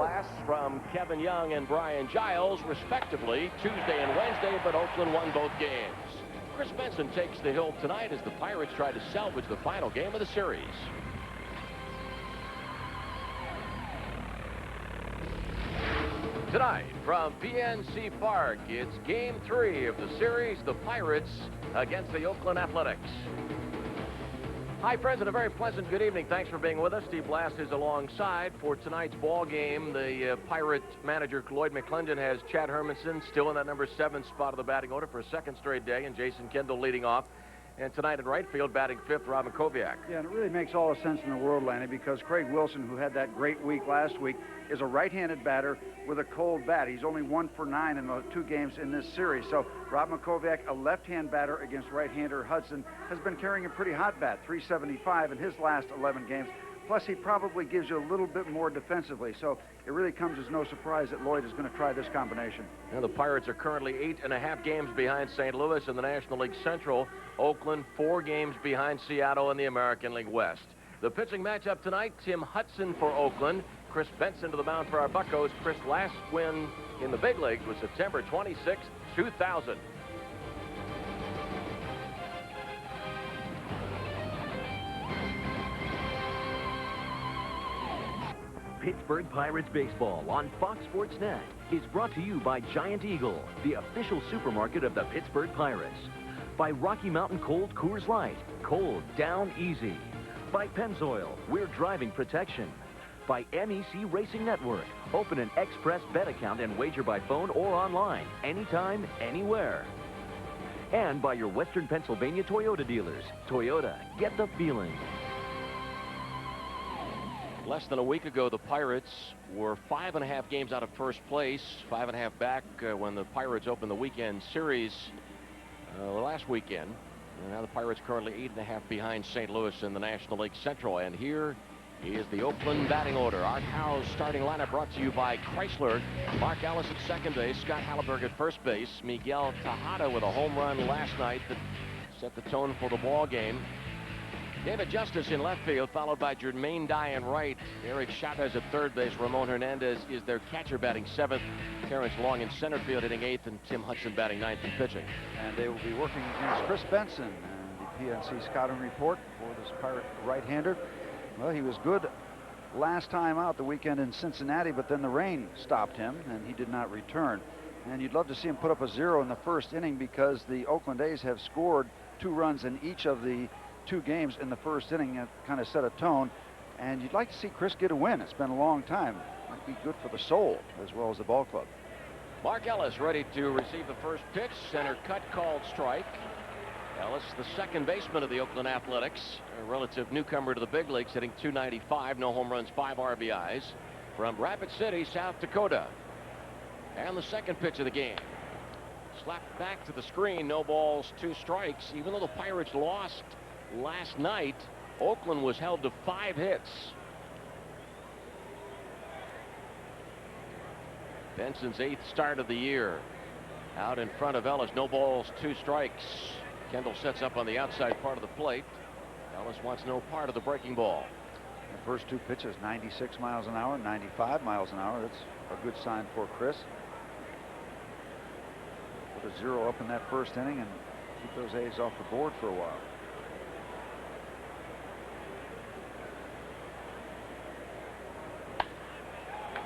blasts from Kevin Young and Brian Giles, respectively, Tuesday and Wednesday, but Oakland won both games. Chris Benson takes the hill tonight as the Pirates try to salvage the final game of the series. Tonight from PNC Park, it's Game 3 of the series, the Pirates against the Oakland Athletics. Hi, friends, and a very pleasant good evening. Thanks for being with us. Steve Blass is alongside for tonight's ball game. The Pirate manager, Lloyd McClendon, has Chad Hermanson still in that number 7 spot of the batting order for a second straight day, and Jason Kendall leading off. And tonight in right field, batting 5th, Robin Koviak. Yeah, and it really makes all the sense in the world, Lanny, because Craig Wilson, who had that great week last week, is a right-handed batter with a cold bat. He's only 1 for 9 in the 2 games in this series. So Rob Makoviak, a left-hand batter against right-hander Hudson, has been carrying a pretty hot bat, 375 in his last 11 games. Plus, he probably gives you a little bit more defensively. So it really comes as no surprise that Lloyd is going to try this combination. Now, the Pirates are currently 8.5 games behind St. Louis in the National League Central. Oakland 4 games behind Seattle in the American League West. The pitching matchup tonight, Tim Hudson for Oakland. Chris Benson to the mound for our Buccos. Chris' last win in the big leagues was September 26, 2000. Pittsburgh Pirates baseball on Fox Sports Net is brought to you by Giant Eagle, the official supermarket of the Pittsburgh Pirates. By Rocky Mountain Cold Coors Light, cold down easy. By Pennzoil, we're driving protection. By MEC Racing Network, open an Express Bet account and wager by phone or online, anytime, anywhere. And by your Western Pennsylvania Toyota dealers. Toyota, get the feeling. Less than a week ago, the Pirates were 5.5 games out of first place, 5.5 back when the Pirates opened the weekend series last weekend. And now the Pirates currently 8.5 behind St. Louis in the National League Central. And here is the Oakland batting order. Art Howe's starting lineup brought to you by Chrysler. Mark Ellis at second base, Scott Halleberg at first base, Miguel Tejada with a home run last night that set the tone for the ball game. David Justice in left field, followed by Jermaine Dye in right. Eric Chavez at third base. Ramon Hernandez is their catcher, batting 7th. Terrence Long in center field, hitting 8th, and Tim Hudson batting 9th and pitching. And they will be working against Chris Benson and the PNC scouting report for this Pirate right-hander. Well, he was good last time out the weekend in Cincinnati, but then the rain stopped him, and he did not return. And you'd love to see him put up a 0 in the first inning because the Oakland A's have scored 2 runs in each of the 2 games in the first inning. That kind of set a tone, and you'd like to see Chris get a win. It's been a long time. Might be good for the soul as well as the ball club. Mark Ellis ready to receive the first pitch. Center cut, called strike. Ellis, the second baseman of the Oakland Athletics, a relative newcomer to the big leagues, hitting .295, no home runs, 5 RBIs, from Rapid City, South Dakota. And the second pitch of the game. Slapped back to the screen, no balls, 2 strikes. Even though the Pirates lost last night, Oakland was held to 5 hits. Benson's 8th start of the year. Out in front of Ellis, no balls, 2 strikes. Kendall sets up on the outside part of the plate. Ellis wants no part of the breaking ball. The first 2 pitches, 96 miles an hour, 95 miles an hour. That's a good sign for Chris. Put a 0 up in that first inning and keep those A's off the board for a while.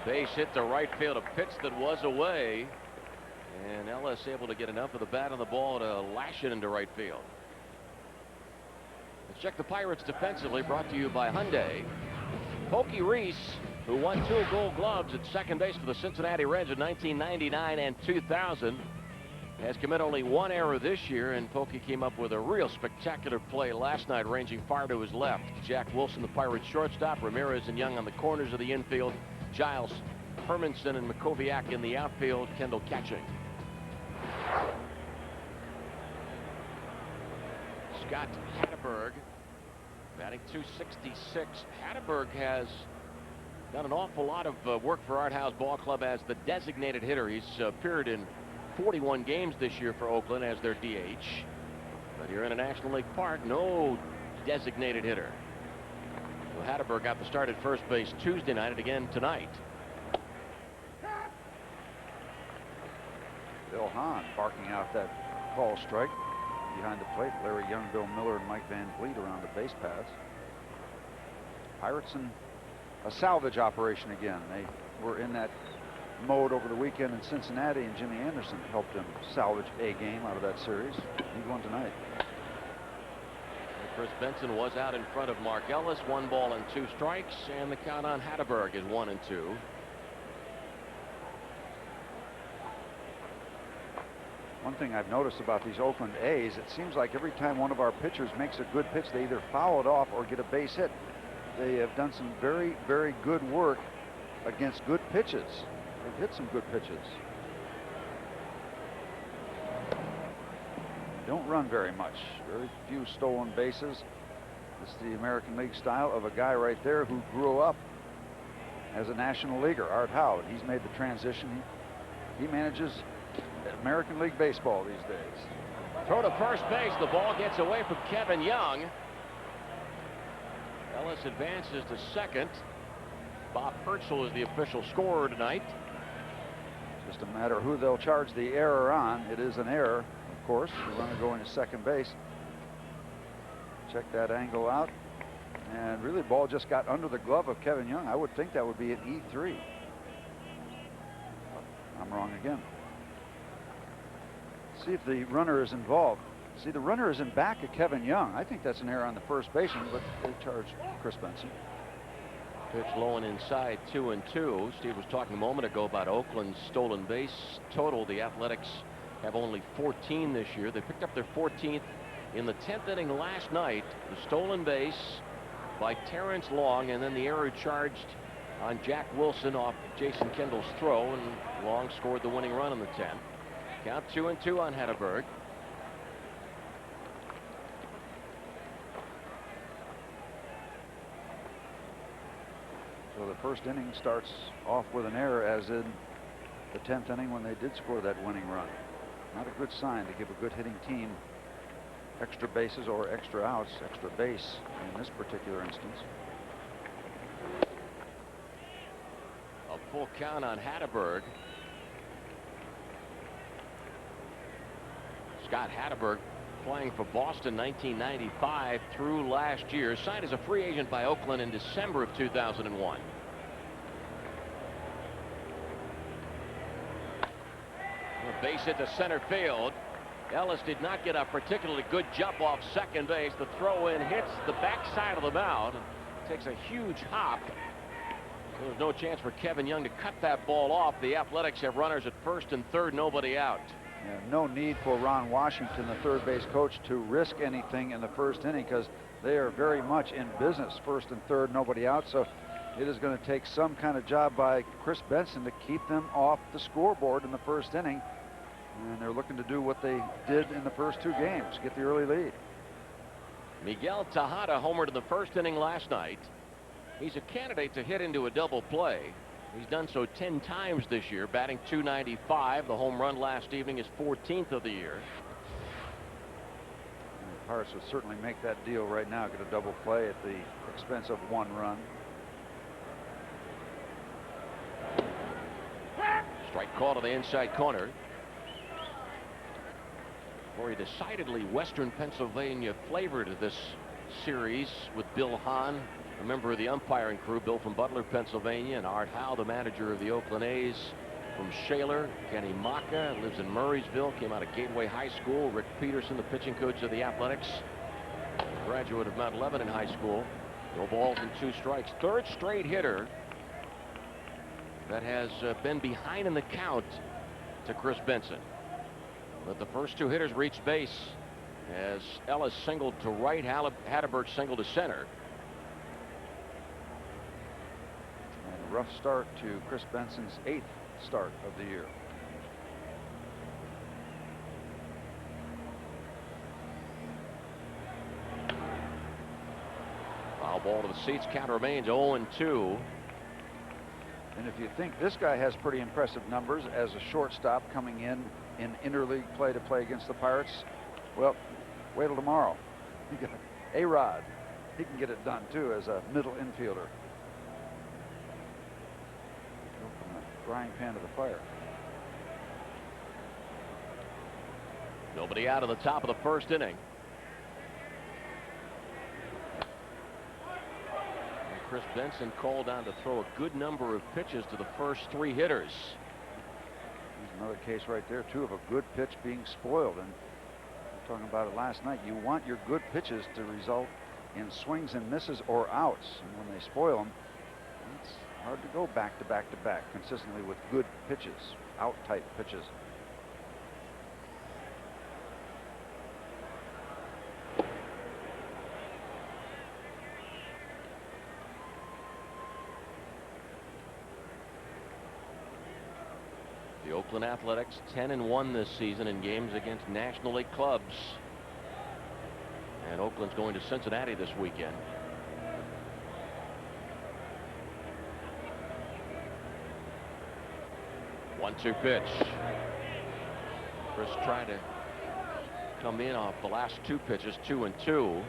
Base hit to right field, a pitch that was away. And Ellis able to get enough of the bat on the ball to lash it into right field. Let's check the Pirates defensively, brought to you by Hyundai. Pokey Reese, who won 2 Gold Gloves at second base for the Cincinnati Reds in 1999 and 2000, has committed only 1 error this year, and Pokey came up with a real spectacular play last night, ranging far to his left. Jack Wilson, the Pirates shortstop, Ramirez and Young on the corners of the infield, Giles, Hermanson, and Makoviak in the outfield, Kendall catching. Scott Halleberg batting .266. Halleberg has done an awful lot of work for Art Howe's ball club as the designated hitter. He's appeared in 41 games this year for Oakland as their DH. But here in a National League Park, no designated hitter. Well, Halleberg got the start at first base Tuesday night and again tonight. Bill Hahn barking out that call strike. Behind the plate, Larry Young, Bill Miller, and Mike Van Vliet around the base paths. Pirates in a salvage operation again. They were in that mode over the weekend in Cincinnati, and Jimmy Anderson helped them salvage a game out of that series. He won tonight. Chris Benson was out in front of Mark Ellis. 1 ball and 2 strikes, and the count on Hatteberg is 1-2. One thing I've noticed about these Oakland A's, it seems like every time one of our pitchers makes a good pitch, they either foul it off or get a base hit. They have done some very, very good work against good pitches. They've hit some good pitches. Don't run very much. Very few stolen bases. This is the American League style of a guy right there who grew up as a National Leaguer, Art Howe. He's made the transition. He manages American League Baseball these days. Throw to first base. The ball gets away from Kevin Young. Ellis advances to second. Bob Hertzl is the official scorer tonight. Just a matter who they'll charge the error on. It is an error, of course. The runner going to second base. Check that angle out. And really, the ball just got under the glove of Kevin Young. I would think that would be an E3. I'm wrong again. See if the runner is involved. See, the runner is in back of Kevin Young. I think that's an error on the first baseman, but they charged Chris Benson. Pitch low and inside, 2-2. Steve was talking a moment ago about Oakland's stolen base total. The Athletics have only 14 this year. They picked up their 14th in the 10th inning last night. The stolen base by Terrence Long, and then the error charged on Jack Wilson off Jason Kendall's throw, and Long scored the winning run in the 10th. Count 2-2 on Hatteberg. So the first inning starts off with an error, as in the 10th inning when they did score that winning run. Not a good sign to give a good hitting team extra bases or extra outs, extra base in this particular instance. A full count on Hatteberg. Scott Hatteberg, playing for Boston 1995 through last year, signed as a free agent by Oakland in December of 2001. A base hit to center field. Ellis did not get a particularly good jump off second base. The throw in hits the backside of the mound and takes a huge hop. There was no chance for Kevin Young to cut that ball off. The Athletics have runners at first and third, nobody out. Yeah, no need for Ron Washington, the third base coach, to risk anything in the first inning, because they are very much in business. First and third, nobody out. So it is going to take some kind of job by Chris Benson to keep them off the scoreboard in the first inning. And they're looking to do what they did in the first 2 games, get the early lead. Miguel Tejada homered in the first inning last night. He's a candidate to hit into a double play. He's done so 10 times this year, batting .295. The home run last evening is 14th of the year. And the Pirates would certainly make that deal right now, get a double play at the expense of 1 run. Strike call to the inside corner. For a decidedly Western Pennsylvania flavor to this series, with Bill Hahn, a member of the umpiring crew. Bill from Butler, Pennsylvania, and Art Howe, the manager of the Oakland A's from Shaler. Kenny Maka lives in Murraysville, came out of Gateway High School. Rick Peterson, the pitching coach of the Athletics, graduate of Mount Lebanon High School. No balls and 2 strikes. Third straight hitter that has been behind in the count to Chris Benson. But the first 2 hitters reached base as Ellis singled to right, Hatteberg singled to center. And a rough start to Chris Benson's 8th start of the year. Foul ball to the seats. Count remains 0-2. And if you think this guy has pretty impressive numbers as a shortstop coming in interleague play to play against the Pirates, well, wait till tomorrow. You got A-Rod. He can get it done too as a middle infielder. Go from the frying pan to the fire. Nobody out of the top of the first inning. And Chris Benson called on to throw a good number of pitches to the first 3 hitters. There's another case right there, too, of a good pitch being spoiled. And we were talking about it last night. You want your good pitches to result in swings and misses or outs. And when they spoil them, it's hard to go back to back to back consistently with good pitches, out-type pitches. The Oakland Athletics 10-1 this season in games against National League clubs. And Oakland's going to Cincinnati this weekend. One-two pitch. Chris trying to come in off the last 2 pitches, 2-2.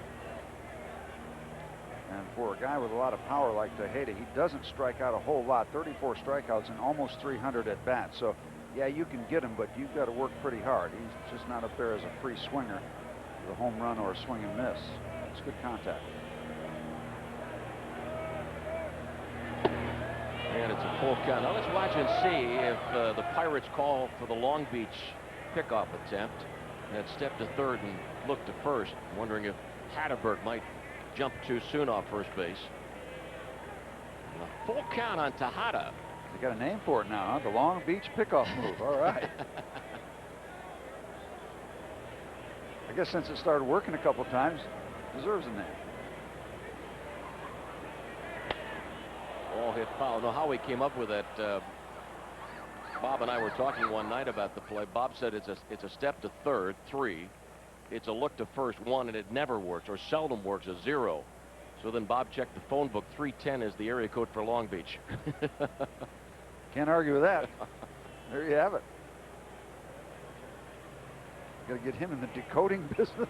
And for a guy with a lot of power like Tejeda, he doesn't strike out a whole lot. 34 strikeouts and almost 300 at bats. So, yeah, you can get him, but you've got to work pretty hard. He's just not up there as a free swinger with a home run or a swing and miss. It's good contact. And it's a full count. Now let's watch and see if the Pirates call for the Long Beach pickoff attempt. Had stepped to third and looked to first. I'm wondering if Hatterberg might jump too soon off first base. And a full count on Tejada. They got a name for it now, huh? The Long Beach pickoff move. All right. I guess since it started working a couple times, deserves a name. Ball hit foul. I don't know how he came up with that. Bob and I were talking one night about the play. Bob said it's a step to third, 3. It's a look to first, 1, and it never works or seldom works, a 0. So then Bob checked the phone book. 310 is the area code for Long Beach. Can't argue with that. There you have it. Got to get him in the decoding business.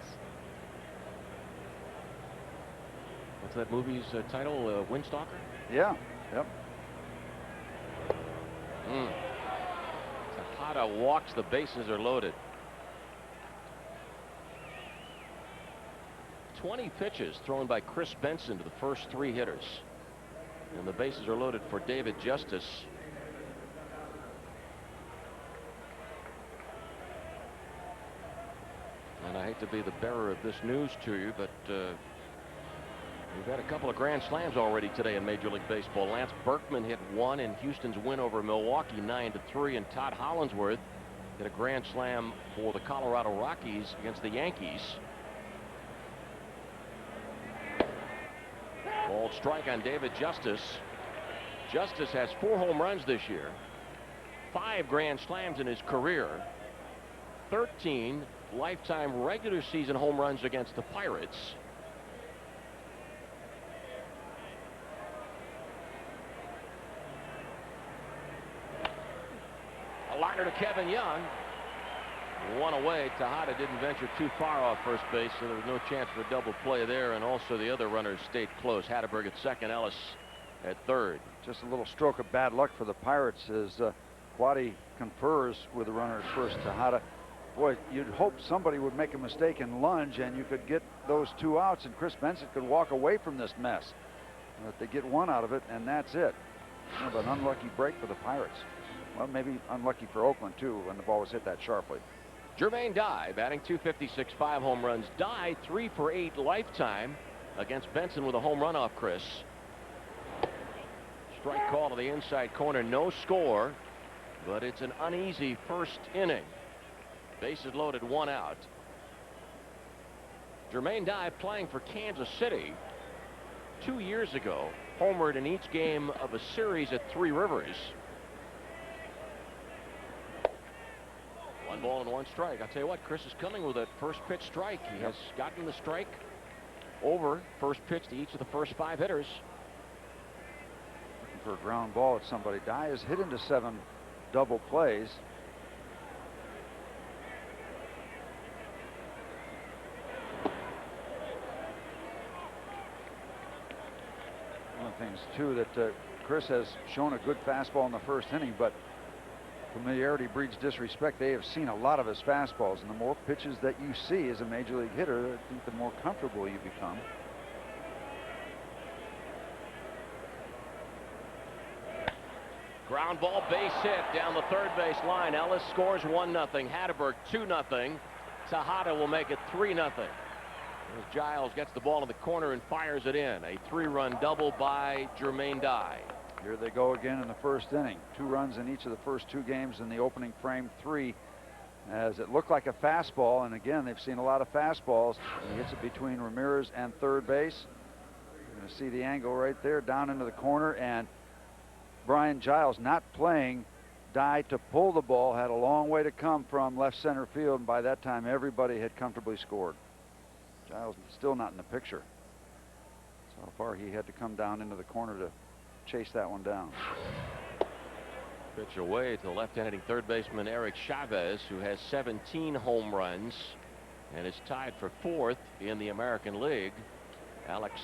What's that movie's title? Windstalker? Yeah. Yep. Tejada walks. The bases are loaded. 20 pitches thrown by Chris Benson to the first 3 hitters. And the bases are loaded for David Justice. And I hate to be the bearer of this news to you, but we've had a couple of grand slams already today in Major League Baseball. Lance Berkman hit 1 in Houston's win over Milwaukee 9-3, and Todd Hollandsworth hit a grand slam for the Colorado Rockies against the Yankees. Ball strike on David Justice. Justice has 4 home runs this year, 5 grand slams in his career, 13 lifetime regular season home runs against the Pirates. A liner to Kevin Young. 1 away. Tejada didn't venture too far off first base, so there was no chance for a double play there, and also the other runners stayed close. Hatterberg at second, Ellis at third. Just a little stroke of bad luck for the Pirates as Quaddy confers with the runner at first. Tejada, boy, you'd hope somebody would make a mistake and lunge, and you could get those 2 outs, and Chris Benson could walk away from this mess. But they get 1 out of it, and that's it. Kind of an unlucky break for the Pirates. Well, maybe unlucky for Oakland, too, when the ball was hit that sharply. Jermaine Dye batting .256, 5 home runs. Dye 3 for 8 lifetime against Benson with a home run off Chris. Strike call to the inside corner, no score, but it's an uneasy first inning. Bases loaded, 1 out. Jermaine Dye playing for Kansas City 2 years ago, homered in each game of a series at 3 Rivers. 1 ball and 1 strike. I'll tell you what, Chris is coming with a first pitch strike. He has gotten the strike over first pitch to each of the first 5 hitters. Looking for a ground ball at somebody. Dye is hit into 7 double plays. One of the things, too, that Chris has shown a good fastball in the first inning, but Familiarity breeds disrespect. They have seen a lot of his fastballs, and the more pitches that you see as a major league hitter, I think the more comfortable you become. Ground ball, base hit down the third base line. Ellis scores 1-0. Hatteberg 2-0. Tejada will make it 3-0. As Giles gets the ball in the corner and fires it in. A 3-run double by Jermaine Dye. Here they go again in the first inning. 2 runs in each of the first 2 games in the opening frame, 3. As it looked like a fastball, and again, they've seen a lot of fastballs. He hits it between Ramirez and third base. You're going to see the angle right there, down into the corner, and Brian Giles, not playing, Dye to pull the ball, had a long way to come from left center field, and by that time everybody had comfortably scored. Giles still not in the picture. So far he had to come down into the corner to chase that one down. Pitch away to the left-handed third baseman Eric Chavez, who has 17 home runs and is tied for 4th in the American League. Alex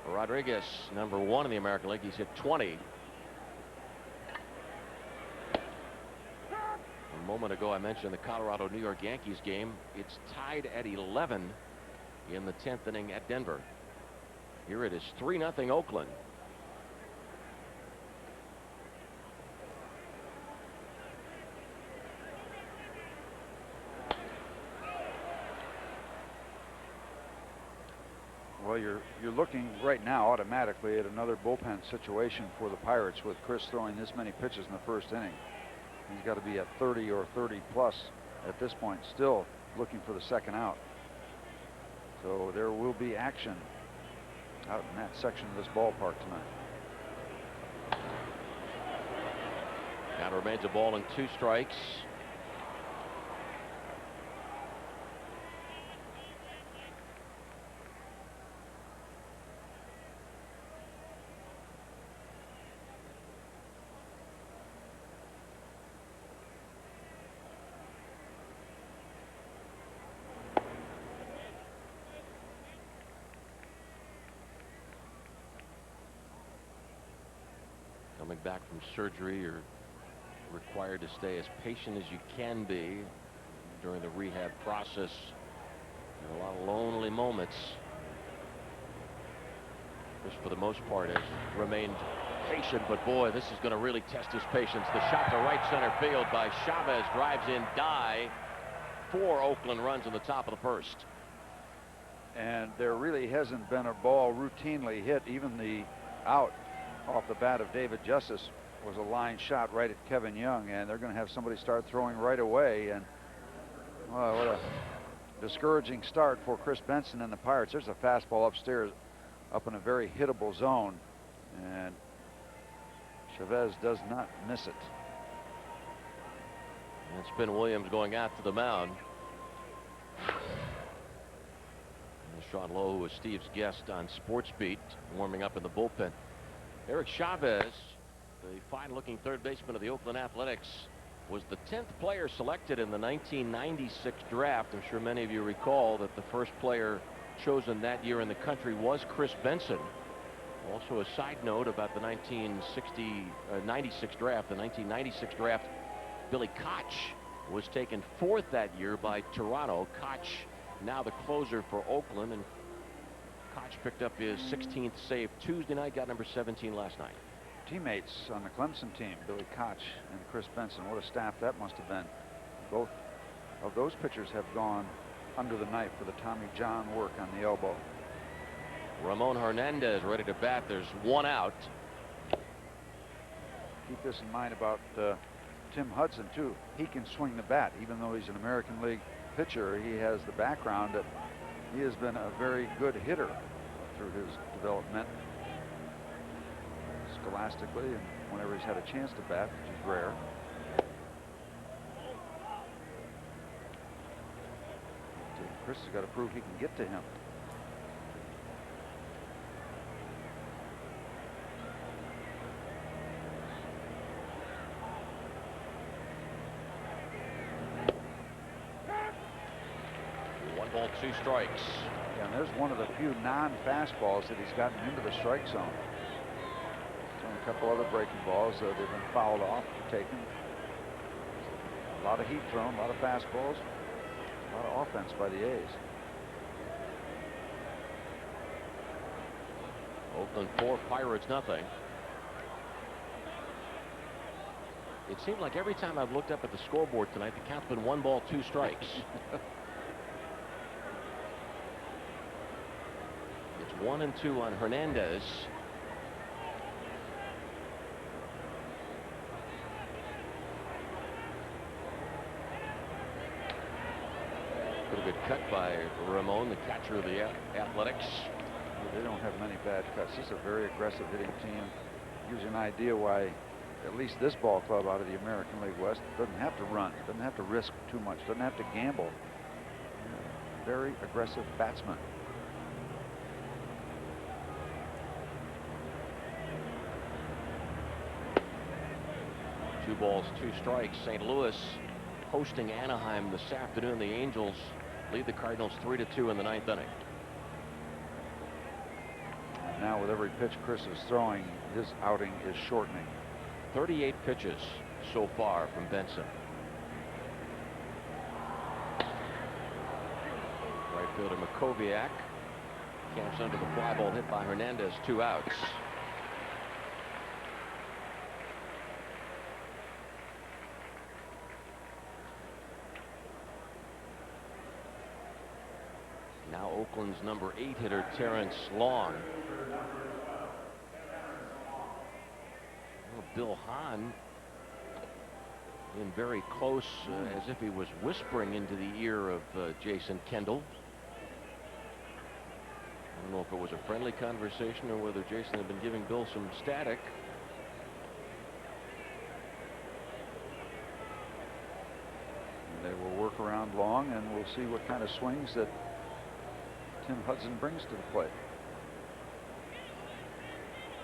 Rodriguez, number 1 in the American League. He's hit 20. A moment ago I mentioned the Colorado-New York Yankees game. It's tied at 11 in the 10th inning at Denver. Here it is 3-0 Oakland. Well, you're looking right now automatically at another bullpen situation for the Pirates, with Chris throwing this many pitches in the first inning. He's got to be at 30 or 30 plus at this point, still looking for the second out. So there will be action out in that section of this ballpark tonight. Now remains a ball and 2 strikes. Coming back from surgery, you're required to stay as patient as you can be during the rehab process. And a lot of lonely moments. Chris, for the most part, has remained patient, but boy, this is going to really test his patience. The shot to right center field by Chavez drives in Dye. 4 Oakland runs in the top of the first. And there really hasn't been a ball routinely hit. Even the out off the bat of David Justice was a line shot right at Kevin Young, and they're going to have somebody start throwing right away. And well, what a discouraging start for Chris Benson and the Pirates. There's a fastball upstairs up in a very hittable zone, and Chavez does not miss it. And it's been Williams going out to the mound. And Sean Lowe, who was Steve's guest on Sports Beat, warming up in the bullpen. Eric Chavez, the fine-looking third baseman of the Oakland Athletics, was the 10th player selected in the 1996 draft. I'm sure many of you recall that the first player chosen that year in the country was Chris Benson. Also, a side note about the 96 draft. The 1996 draft, Billy Koch was taken 4th that year by Toronto. Koch now the closer for Oakland, and Koch picked up his 16th save Tuesday night, got number 17 last night. Teammates on the Clemson team, Billy Koch and Chris Benson. What a staff that must have been. Both of those pitchers have gone under the knife for the Tommy John work on the elbow. Ramon Hernandez ready to bat. There's 1 out. Keep this in mind about Tim Hudson too. He can swing the bat, even though he's an American League pitcher. He has the background that he has been a very good hitter through his development scholastically, and whenever he's had a chance to bat, which is rare. Chris has got to prove he can get to him. One ball, 2 strikes. Yeah, and there's one of the few non-fastballs that he's gotten into the strike zone. A couple other breaking balls, they've been fouled off, taken. A lot of heat thrown, a lot of fastballs, a lot of offense by the A's. Oakland 4, Pirates nothing. It seemed like every time I've looked up at the scoreboard tonight, the count's been 1 ball, 2 strikes. It's 1-2 on Hernandez. Pretty good cut by Ramon, the catcher of the Athletics. They don't have many bad cuts. This is a very aggressive hitting team. Gives you an idea why at least this ball club out of the American League West doesn't have to run, doesn't have to risk too much, doesn't have to gamble. Very aggressive batsman. Two balls, 2 strikes. St. Louis hosting Anaheim this afternoon. The Angels lead the Cardinals 3-2 in the 9th inning. Now with every pitch Chris is throwing, his outing is shortening. 38 pitches so far from Benson. Right fielder Makoviak camps under the fly ball hit by Hernandez. 2 outs. Now Oakland's number 8 hitter Terrence Long. Well, Bill Hahn in very close, as if he was whispering into the ear of Jason Kendall. I don't know if it was a friendly conversation or whether Jason had been giving Bill some static. And they will work around Long, and we'll see what kind of swings that Tim Hudson brings to the plate.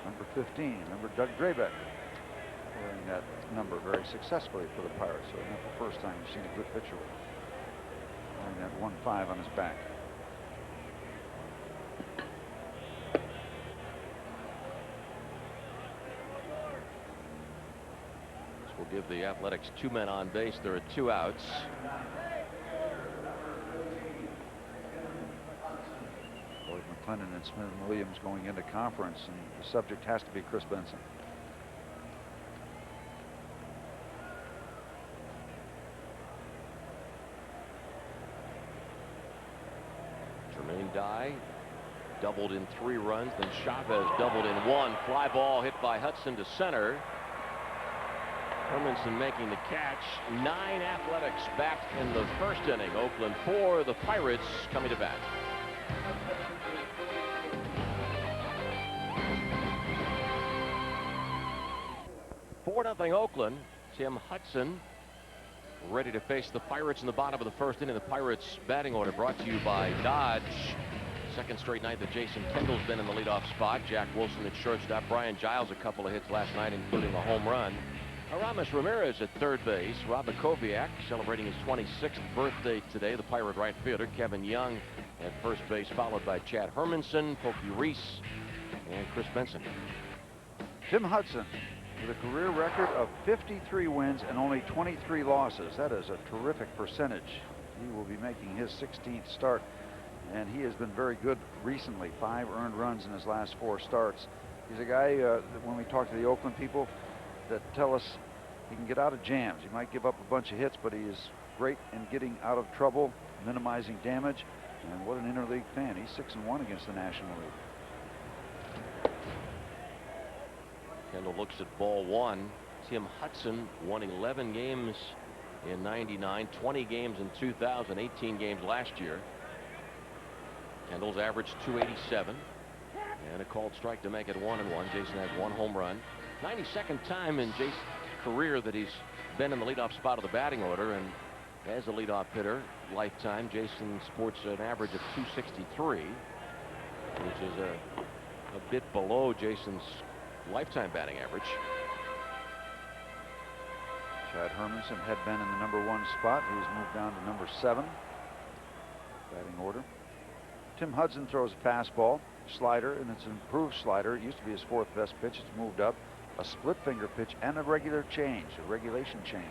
Number 15, number Doug Drabek, wearing that number very successfully for the Pirates. So not the first time you've seen a good pitcher wearing that 1-5 on his back. This will give the Athletics 2 men on base. There are 2 outs. McLennan and Smith and Williams going into conference, and the subject has to be Chris Benson. Jermaine Dye doubled in 3 runs, then Chavez doubled in 1. Fly ball hit by Hudson to center. Hermanson making the catch. 9 Athletics back in the 1st inning. Oakland 4, the Pirates coming to bat. Nothing Oakland. Tim Hudson ready to face the Pirates in the bottom of the 1st inning. The Pirates batting order brought to you by Dodge. Second straight night that Jason Kendall's been in the leadoff spot. Jack Wilson at shortstop. Brian Giles a couple of hits last night, including a home run. Aramis Ramirez at 3rd base. Rob Makoviak celebrating his 26th birthday today. The Pirate right fielder. Kevin Young at 1st base, followed by Chad Hermanson, Pokey Reese, and Chris Benson. Tim Hudson with a career record of 53 wins and only 23 losses. That is a terrific percentage. He will be making his 16th start, and he has been very good recently. 5 earned runs in his last 4 starts. He's a guy that when we talk to the Oakland people that tell us he can get out of jams. He might give up a bunch of hits, but he is great in getting out of trouble, minimizing damage. And what an interleague fan. He's 6-1 against the National League. Kendall looks at ball 1. Tim Hudson won 11 games in '99, 20 games in 2000, 18 games last year. Kendall's averaged .287 and a called strike to make it 1-1. Jason has 1 home run. 92nd time in Jason's career that he's been in the leadoff spot of the batting order, and as a leadoff hitter lifetime, Jason sports an average of .263, which is a bit below Jason's lifetime batting average. Chad Hermanson had been in the number 1 spot. He's moved down to number 7 batting order. Tim Hudson throws a fastball, slider, and it's an improved slider. It used to be his 4th best pitch. It's moved up. A split finger pitch and a regular change, a regulation change.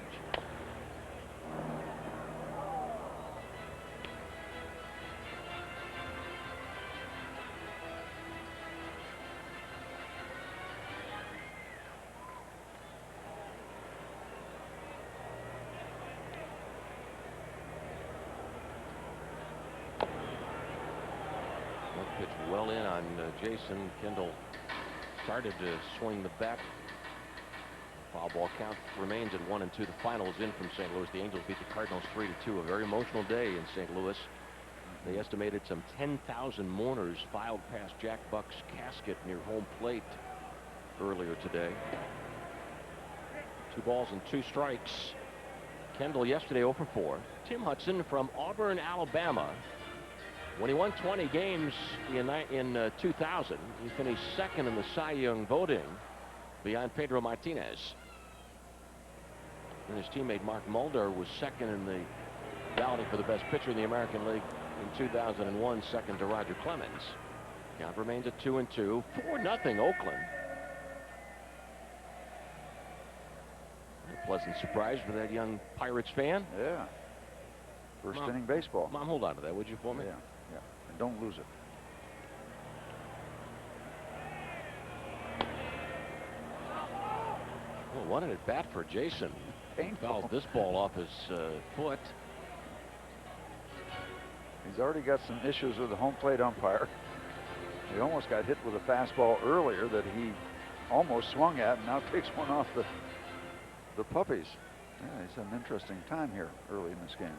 well in on Jason. Kendall started to swing the bat. Foul ball count remains at 1-2. The final is in from St. Louis. The Angels beat the Cardinals 3-2. A very emotional day in St. Louis. They estimated some 10,000 mourners filed past Jack Buck's casket near home plate earlier today. 2 balls and 2 strikes. Kendall yesterday 0 for 4. Tim Hudson from Auburn, Alabama. When he won 20 games in 2000, he finished second in the Cy Young voting behind Pedro Martinez. And his teammate Mark Mulder was second in the balloting for the best pitcher in the American League in 2001, second to Roger Clemens. Count remains at 2-2. 4-0 Oakland. A pleasant surprise for that young Pirates fan. Yeah. First inning baseball. Mom, hold on to that, would you, for me? Yeah, yeah. And don't lose it. Well, what an at bat for Jason. Painful. Fouled this ball off his foot. He's already got some issues with the home plate umpire. He almost got hit with a fastball earlier that he almost swung at, and now takes one off the puppies. Yeah, he's had an interesting time here early in this game.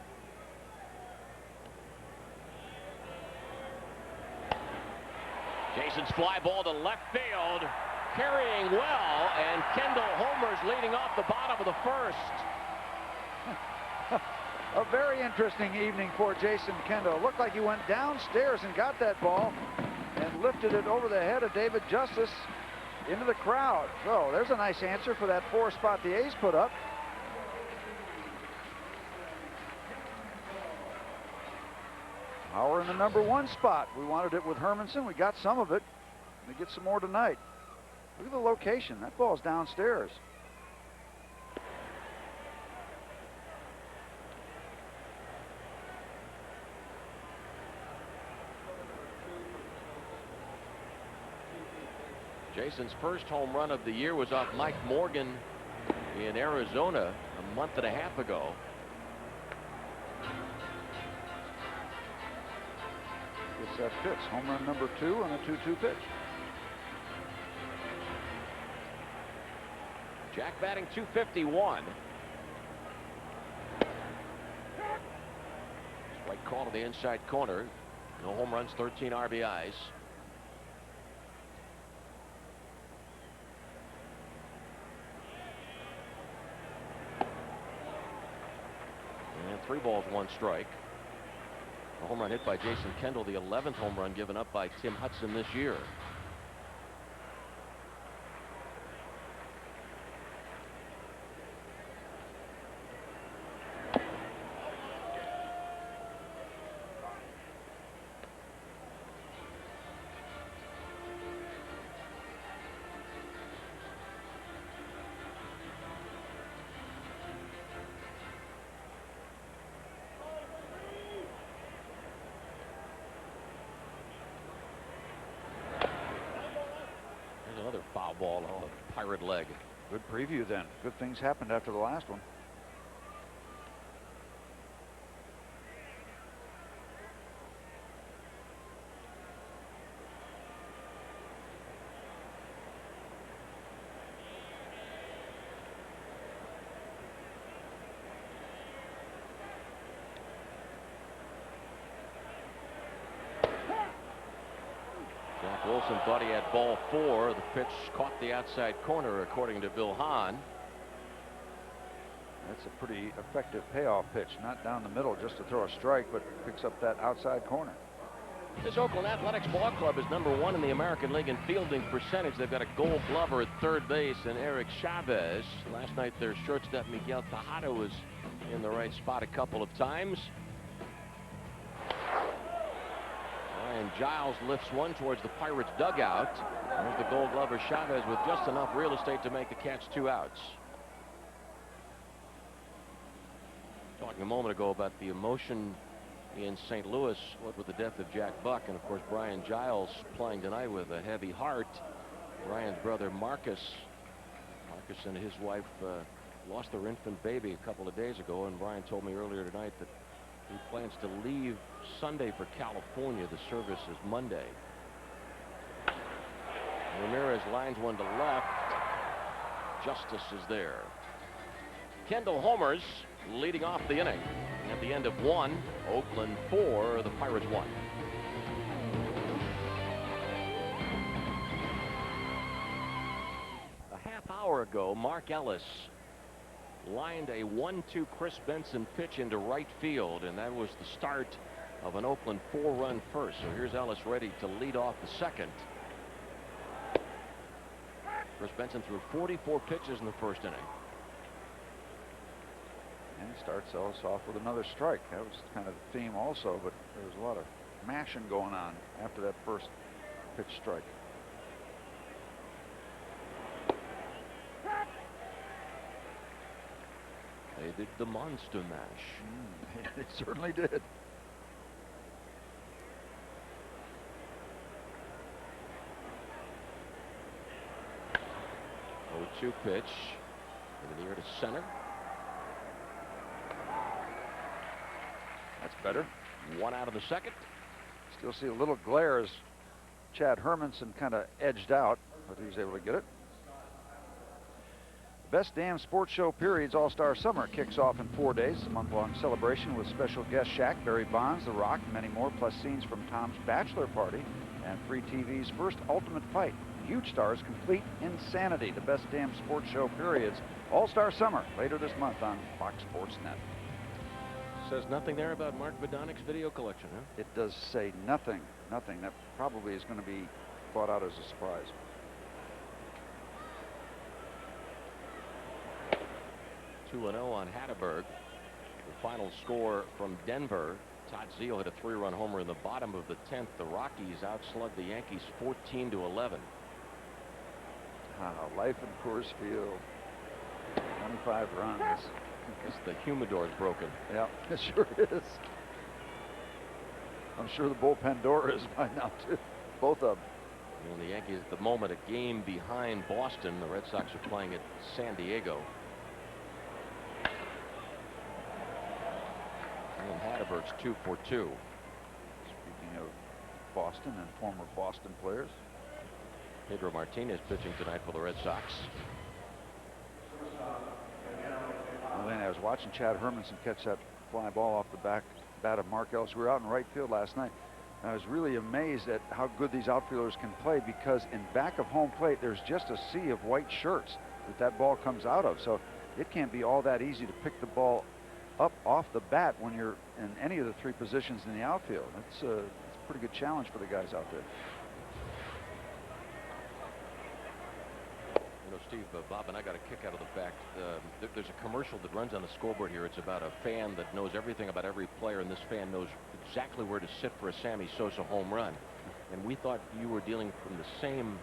Jason's fly ball to left field, carrying well, and Kendall homers leading off the bottom of the first. A very interesting evening for Jason Kendall. It looked like he went downstairs and got that ball and lifted it over the head of David Justice into the crowd. So there's a nice answer for that 4 spot the A's put up. Hauer in the number 1 spot. We wanted it with Hermanson. We got some of it. We get some more tonight. Look at the location. That ball's downstairs. Jason's first home run of the year was off Mike Morgan in Arizona a month and a half ago. Gets that pitch. Home run number 2 on a 2-2 pitch. Jack batting .251. Strike call to the inside corner. No home runs, 13 RBIs. And 3 balls, 1 strike. A home run hit by Jason Kendall, the 11th home run given up by Tim Hudson this year. Another foul ball on the Pirate leg. Good preview then. Good things happened after the last one. Wilson thought he had ball 4. The pitch caught the outside corner, according to Bill Hahn. That's a pretty effective payoff pitch. Not down the middle just to throw a strike, but picks up that outside corner. This Oakland Athletics ball club is number 1 in the American League in fielding percentage. They've got a Gold Glover at third base and Eric Chavez. Last night their shortstop Miguel Tejada was in the right spot a couple of times. And Giles lifts one towards the Pirates dugout. There's the Gold Glover Chavez with just enough real estate to make the catch 2 outs. Talking a moment ago about the emotion in St. Louis, what with the death of Jack Buck, and of course Brian Giles playing tonight with a heavy heart. Brian's brother Marcus and his wife lost their infant baby a couple of days ago, and Brian told me earlier tonight that he plans to leave Sunday for California. The service is Monday. Ramirez lines one to left. Justice is there. Kendall homers, leading off the inning. At the end of 1, Oakland 4, the Pirates 1. A half hour ago, Mark Ellis lined a 1-2 Chris Benson pitch into right field, and that was the start of an Oakland 4-run first. So here's Ellis ready to lead off the second. Chris Benson threw 44 pitches in the first inning. And he starts Ellis off with another strike. That was kind of the theme also, but there was a lot of mashing going on after that first pitch strike. They did the monster mash. They certainly did. Oh, 2 pitch into the air to center. That's better. 1 out of the second. Still see a little glare as Chad Hermanson kind of edged out, but he was able to get it. Best Damn Sports Show Periods All-Star Summer kicks off in 4 days. A month-long celebration with special guest Shaq, Barry Bonds, The Rock, and many more, plus scenes from Tom's bachelor party and Free TV's first Ultimate Fight. Huge stars, complete insanity. The Best Damn Sports Show Periods All-Star Summer later this month on Fox Sports Net. Says nothing there about Mark Vodonik's video collection, huh? It does say nothing. Nothing. That probably is going to be brought out as a surprise. Two 2-0 on Hatteberg. The final score from Denver. Todd Zeile hit a 3-run homer in the bottom of the 10th. The Rockies outslugged the Yankees 14-11. Life in Coors Field. 25 runs. Guess the humidor's broken. Yeah, it sure is. I'm sure the bullpen door is by now too. Both of them. You know, the Yankees at the moment a game behind Boston. The Red Sox are playing at San Diego. And Hatteberg's 2 for 2. Speaking of Boston and former Boston players, Pedro Martinez pitching tonight for the Red Sox. Well, then I was watching Chad Hermanson catch that fly ball off the bat of Mark Ellis. We were out in right field last night. I was really amazed at how good these outfielders can play, because in back of home plate there's just a sea of white shirts that ball comes out of. So it can't be all that easy to pick the ball up off the bat when you're in any of the 3 positions in the outfield. It's a pretty good challenge for the guys out there. You know, Steve, Bob and I got a kick out of the fact there's a commercial that runs on the scoreboard here. It's about a fan that knows everything about every player, and this fan knows exactly where to sit for a Sammy Sosa home run. And we thought you were dealing from the same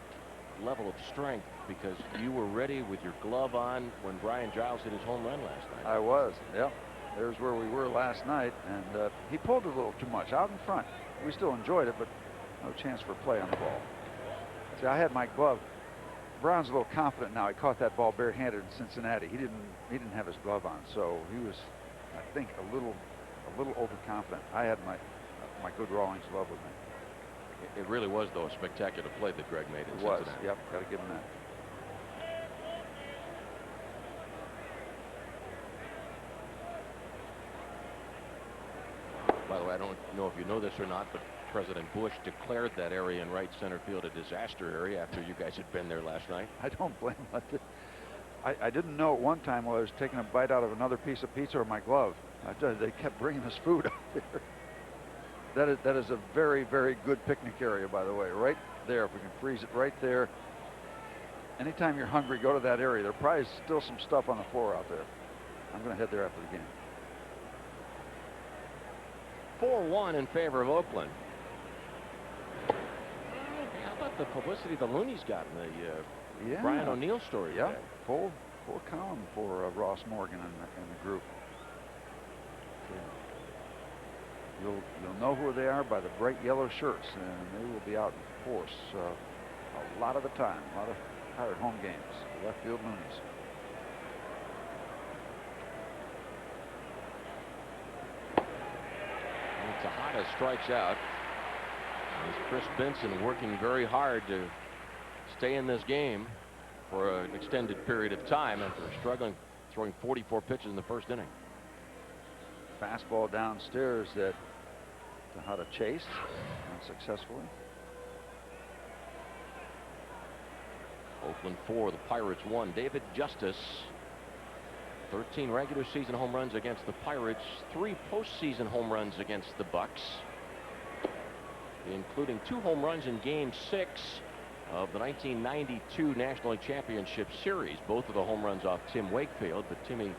level of strength, because you were ready with your glove on when Brian Giles hit his home run last night. I was, yeah. There's where we were last night, and he pulled a little too much out in front. We still enjoyed it, but no chance for play on the ball. See, I had my glove. Brown's a little confident now. He caught that ball barehanded in Cincinnati. He didn't have his glove on, so he was, I think, a little overconfident. I had my good Rawlings glove with me. It really was, though, a spectacular play that Greg made in Cincinnati. Cincinnati. Yep, got to give him that. By the way, I don't know if you know this or not, but President Bush declared that area in right center field a disaster area after you guys had been there last night. I don't blame him. I didn't know at one time while I was taking a bite out of another piece of pizza or my glove. They kept bringing us food up there. That is a very, very good picnic area, by the way. Right there, if we can freeze it right there. Anytime you're hungry, go to that area. There probably is still some stuff on the floor out there. I'm going to head there after the game. 4-1 in favor of Oakland. How about the publicity the Looney's got in the Brian O'Neill story? Yeah, today? full column for Ross Morgan and the group. Yeah. You'll know who they are by the bright yellow shirts, and they will be out in force a lot of the time. A lot of Pirate home games. The left field Loonies. Tejada strikes out. As Chris Benson working very hard to stay in this game for an extended period of time after struggling throwing 44 pitches in the first inning. Fastball downstairs that Tejada chased unsuccessfully. Oakland 4, the Pirates 1. David Justice, 13 regular season home runs against the Pirates, 3 postseason home runs against the Bucks, including 2 home runs in Game 6 of the 1992 National League Championship Series. Both of the home runs off Tim Wakefield, but Timmy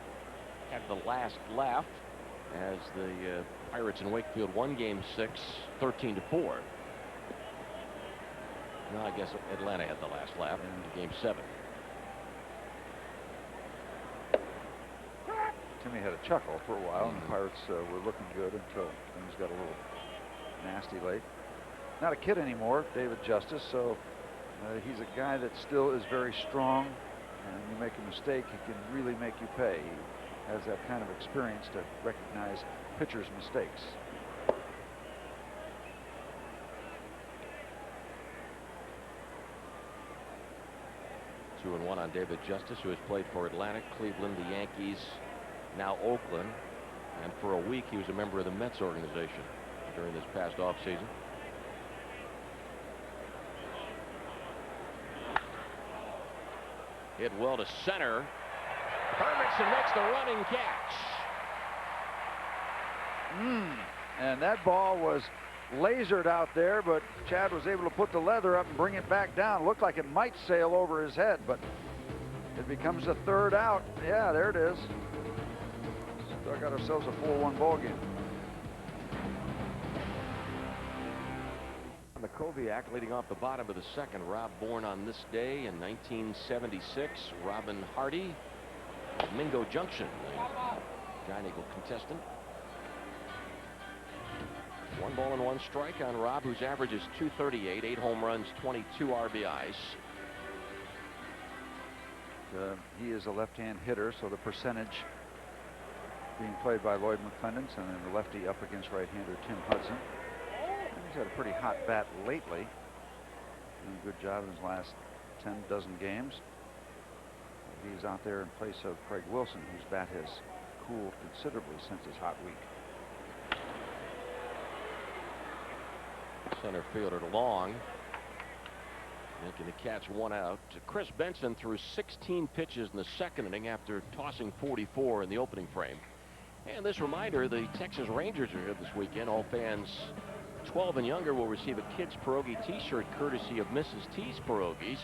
had the last laugh as the Pirates and Wakefield won Game 6 13-4. No, I guess Atlanta had the last laugh in Game 7. Timmy had a chuckle for a while, and the Pirates were looking good until things got a little nasty late. Not a kid anymore, David Justice, so he's a guy that still is very strong, and you make a mistake, he can really make you pay. He has that kind of experience to recognize pitchers' mistakes. Two and one on David Justice, who has played for Atlanta, Cleveland, the Yankees, now Oakland, and for a week he was a member of the Mets organization during this past offseason. Hit well to center. Hermanson makes the running catch. And that ball was lasered out there, but Chad was able to put the leather up and bring it back down. Looked like it might sail over his head, but it becomes a third out. Yeah, there it is. Still got ourselves a 4-1 ball game. Makoviak leading off the bottom of the second. Rob born on this day in 1976. Robin Hardy of Mingo Junction, the Giant Eagle contestant. 1 ball and 1 strike on Rob, whose average is .238, 8 home runs, 22 RBIs. He is a left-hand hitter, so the percentage being played by Lloyd McClendon, and then the lefty up against right-hander Tim Hudson. And he's had a pretty hot bat lately. Doing a good job in his last 10 games. He's out there in place of Craig Wilson, whose bat has cooled considerably since his hot week. Center fielder Long making the catch, 1 out. Chris Benson threw 16 pitches in the second inning after tossing 44 in the opening frame. And this reminder, the Texas Rangers are here this weekend. All fans 12 and younger will receive a Kids Pierogi t-shirt courtesy of Mrs. T's Pierogies.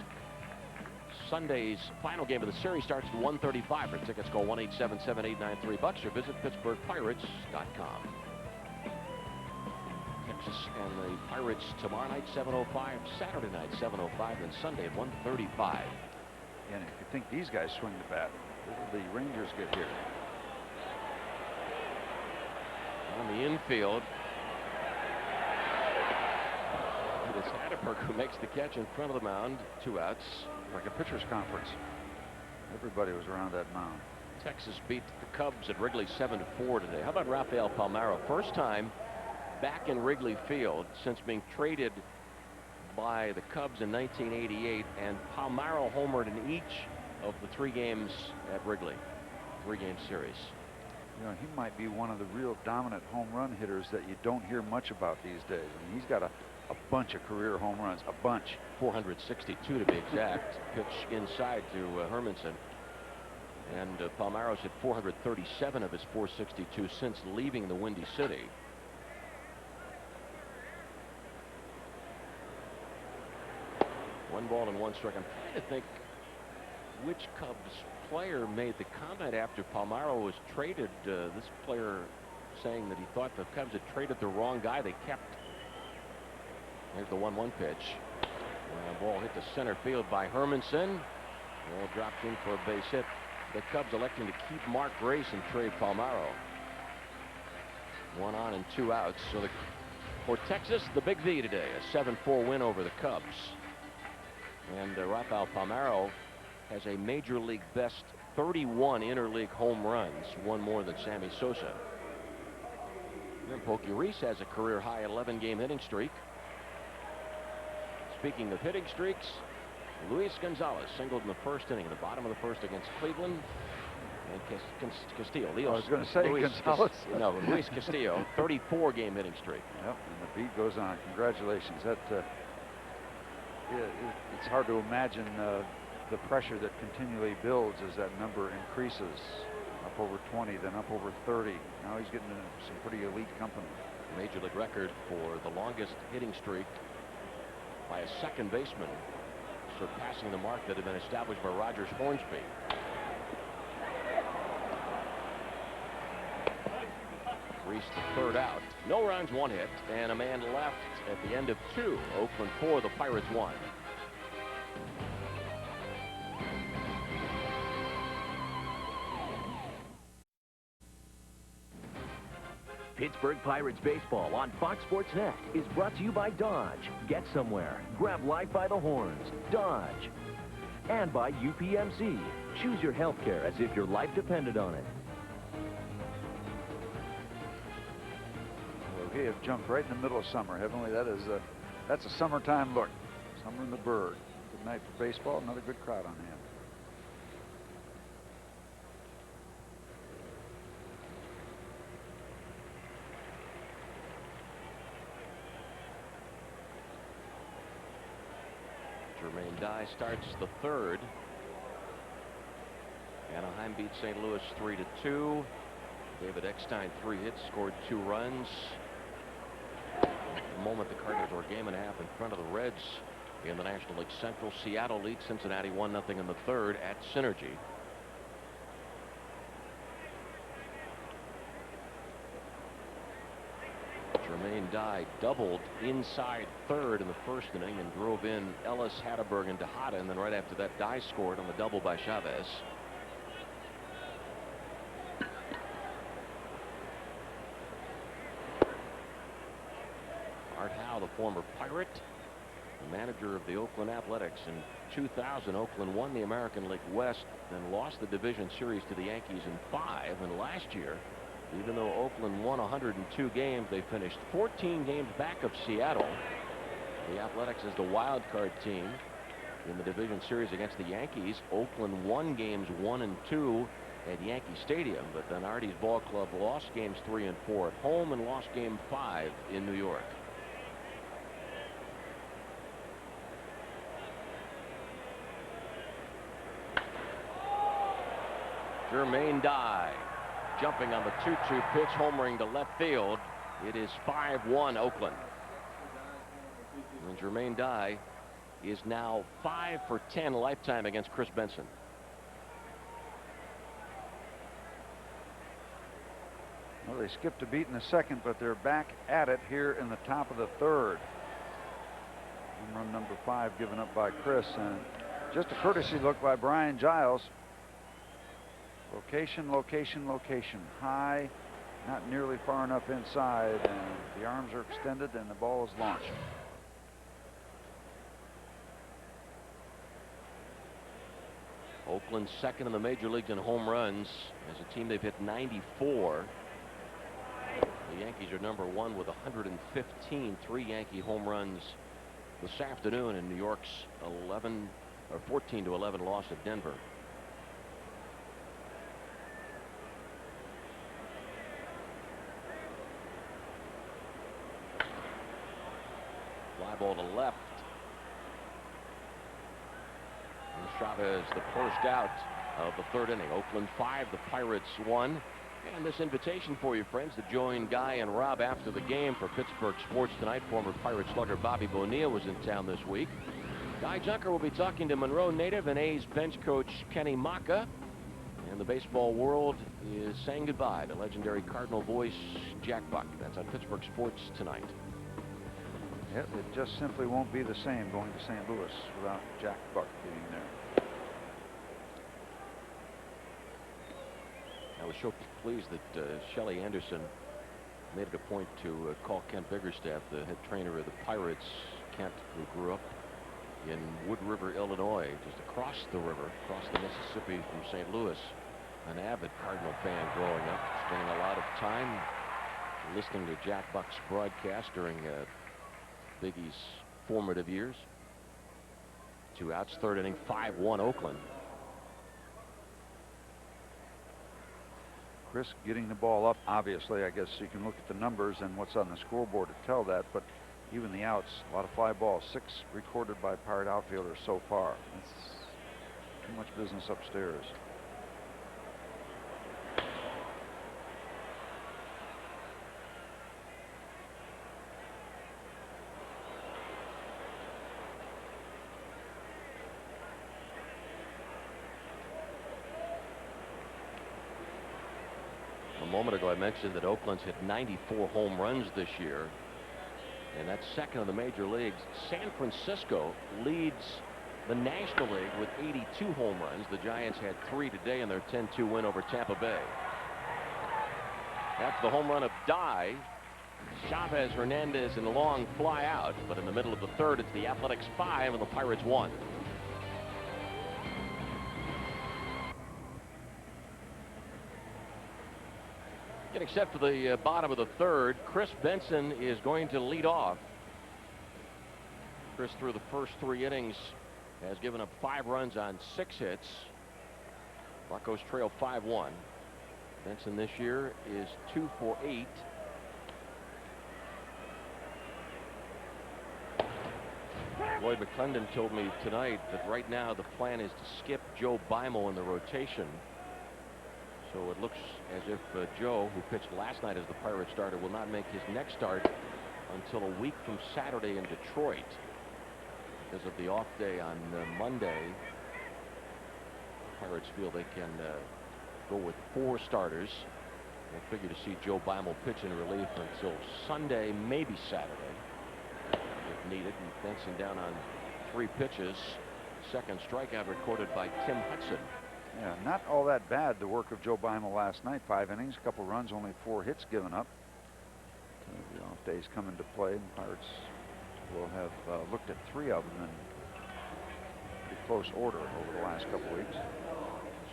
Sunday's final game of the series starts at 1:35. For tickets, call 1-877-893-BUCKS or visit PittsburghPirates.com. Texas and the Pirates tomorrow night 7:05, Saturday night 7:05, and Sunday at 1:35. And if you think these guys swing the bat, where did the Rangers get here? On the infield, it is Hatteberg who makes the catch in front of the mound. 2 outs. Like a pitcher's conference. Everybody was around that mound. Texas beat the Cubs at Wrigley 7-4 today. How about Rafael Palmeiro? First time back in Wrigley Field since being traded by the Cubs in 1988, and Palmeiro homered in each of the 3 games at Wrigley. 3-game series. You know, he might be one of the real dominant home run hitters that you don't hear much about these days. I mean, he's got a bunch of career home runs, a bunch. 462 to be exact. Pitch inside to Hermanson. And Palmeiro's hit 437 of his 462 since leaving the Windy City. One ball and 1 strike. I'm trying to think which Cubs player made the comment after Palmeiro was traded. This player saying that he thought the Cubs had traded the wrong guy. They kept. There's the 1-1 pitch. Ball hit to center field by Hermanson. Ball dropped in for a base hit. The Cubs electing to keep Mark Grace and trade Palmeiro. 1 on and 2 outs. So for Texas, the big V today, a 7-4 win over the Cubs. And Rafael Palmeiro has a major league best 31 interleague home runs, 1 more than Sammy Sosa. And Pokey Reese has a career high 11-game hitting streak. Speaking of hitting streaks, Luis Gonzalez singled in the first inning, in the bottom of the first against Cleveland. And Castillo. I was going to say Gonzalez. No, Luis Castillo, 34-game hitting streak. Yep, and the beat goes on. Congratulations. That it's hard to imagine the pressure that continually builds as that number increases. Up over 20, then up over 30. Now he's getting into some pretty elite company. Major league record for the longest hitting streak by a second baseman, surpassing the mark that had been established by Rogers Hornsby. Reached the third out. No runs, one hit, and a man left at the end of two. Oakland 4, the Pirates 1. Pittsburgh Pirates baseball on Fox Sports Net is brought to you by Dodge. Get somewhere. Grab life by the horns. Dodge. And by UPMC. Choose your health care as if your life depended on it. Well, we have jumped right in the middle of summer, haven't we? That's a summertime look. Summer in the Burgh. Good night for baseball. Another good crowd on hand. Jermaine Dye starts the third. Anaheim beat St. Louis 3-2. David Eckstein 3 hits, scored 2 runs. At the moment, the Cardinals are a game and a half in front of the Reds in the National League Central. Seattle leads Cincinnati 1-0 in the third at Synergy. Jermaine Dye doubled inside third in the first inning and drove in Ellis, Hatterberg, and Tejada, and then right after that, Dye scored on the double by Chavez. Art Howe, the former Pirate, the manager of the Oakland Athletics. In 2000, Oakland won the American League West, then lost the division series to the Yankees in 5, and last year, even though Oakland won 102 games, they finished 14 games back of Seattle. The Athletics is the wild card team in the division series against the Yankees. Oakland won games 1 and 2 at Yankee Stadium, but then Artie's ball club lost games 3 and 4 at home and lost game 5 in New York. Jermaine Dye jumping on the 2-2 pitch, homering to left field. It is 5-1 Oakland. And Jermaine Dye is now 5 for 10 lifetime against Chris Benson. Well, they skipped a beat in the second, but they're back at it here in the top of the third. Home run number 5 given up by Chris, and just a courtesy look by Brian Giles. Location, location, location. High, not nearly far enough inside, and the arms are extended and the ball is launched. Oakland second in the major leagues in home runs. As a team, they've hit 94. The Yankees are number 1 with 115. 3 Yankee home runs this afternoon in New York's 14-11 loss at Denver. Fly ball to left. And Chavez, the first out of the third inning. Oakland 5, the Pirates 1. And this invitation for you, friends, to join Guy and Rob after the game for Pittsburgh Sports Tonight. Former Pirate slugger Bobby Bonilla was in town this week. Guy Junker will be talking to Monroe native and A's bench coach Kenny Maka. And the baseball world is saying goodbye to legendary Cardinal voice Jack Buck. That's on Pittsburgh Sports Tonight. Yep, it just simply won't be the same going to St. Louis without Jack Buck being there. I was so pleased that Shelley Anderson made it a point to call Kent Biggerstaff, the head trainer of the Pirates. Kent, who grew up in Wood River, Illinois, just across the river, across the Mississippi from St. Louis. An avid Cardinal fan growing up, spending a lot of time listening to Jack Buck's broadcast during Biggie's formative years. 2 outs, third inning, 5-1 Oakland. Chris getting the ball up, obviously. I guess you can look at the numbers and what's on the scoreboard to tell that, but even the outs, a lot of fly balls, 6 recorded by Pirate outfielders so far. It's too much business upstairs. A moment ago I mentioned that Oakland's hit 94 home runs this year, and that's second in the major leagues. San Francisco leads the National League with 82 home runs. The Giants had 3 today in their 10-2 win over Tampa Bay. That's the home run of Dye. Chavez, Hernandez, and a long fly out, but in the middle of the third it's the Athletics 5 and the Pirates 1. Except for the bottom of the third, Chris Benson is going to lead off. Chris, through the first 3 innings, has given up 5 runs on 6 hits. Buccos trail 5-1. Benson this year is 2 for 8. Lloyd McClendon told me tonight that right now the plan is to skip Joe Beimel in the rotation. So it looks as if Joe, who pitched last night as the Pirates starter, will not make his next start until a week from Saturday in Detroit because of the off day on Monday. Pirates feel they can go with 4 starters. They figure to see Joe Beimel pitch in relief until Sunday, maybe Saturday, if needed. And Benson down on 3 pitches. Second strikeout recorded by Tim Hudson. Yeah, not all that bad, the work of Joe Beimel last night. 5 innings, a couple runs, only 4 hits given up. The off days come into play, and Pirates will have looked at 3 of them in pretty close order over the last couple weeks.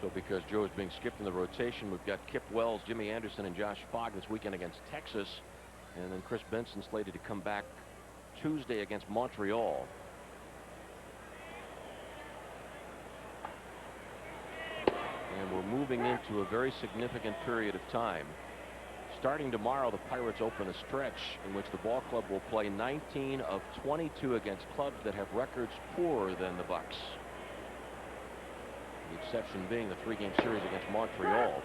So because Joe is being skipped in the rotation, we've got Kip Wells, Jimmy Anderson, and Josh Fogg this weekend against Texas, and then Chris Benson slated to come back Tuesday against Montreal. And we're moving into a very significant period of time. Starting tomorrow, the Pirates open a stretch in which the ball club will play 19 of 22 against clubs that have records poorer than the Bucks. The exception being the 3-game series against Montreal.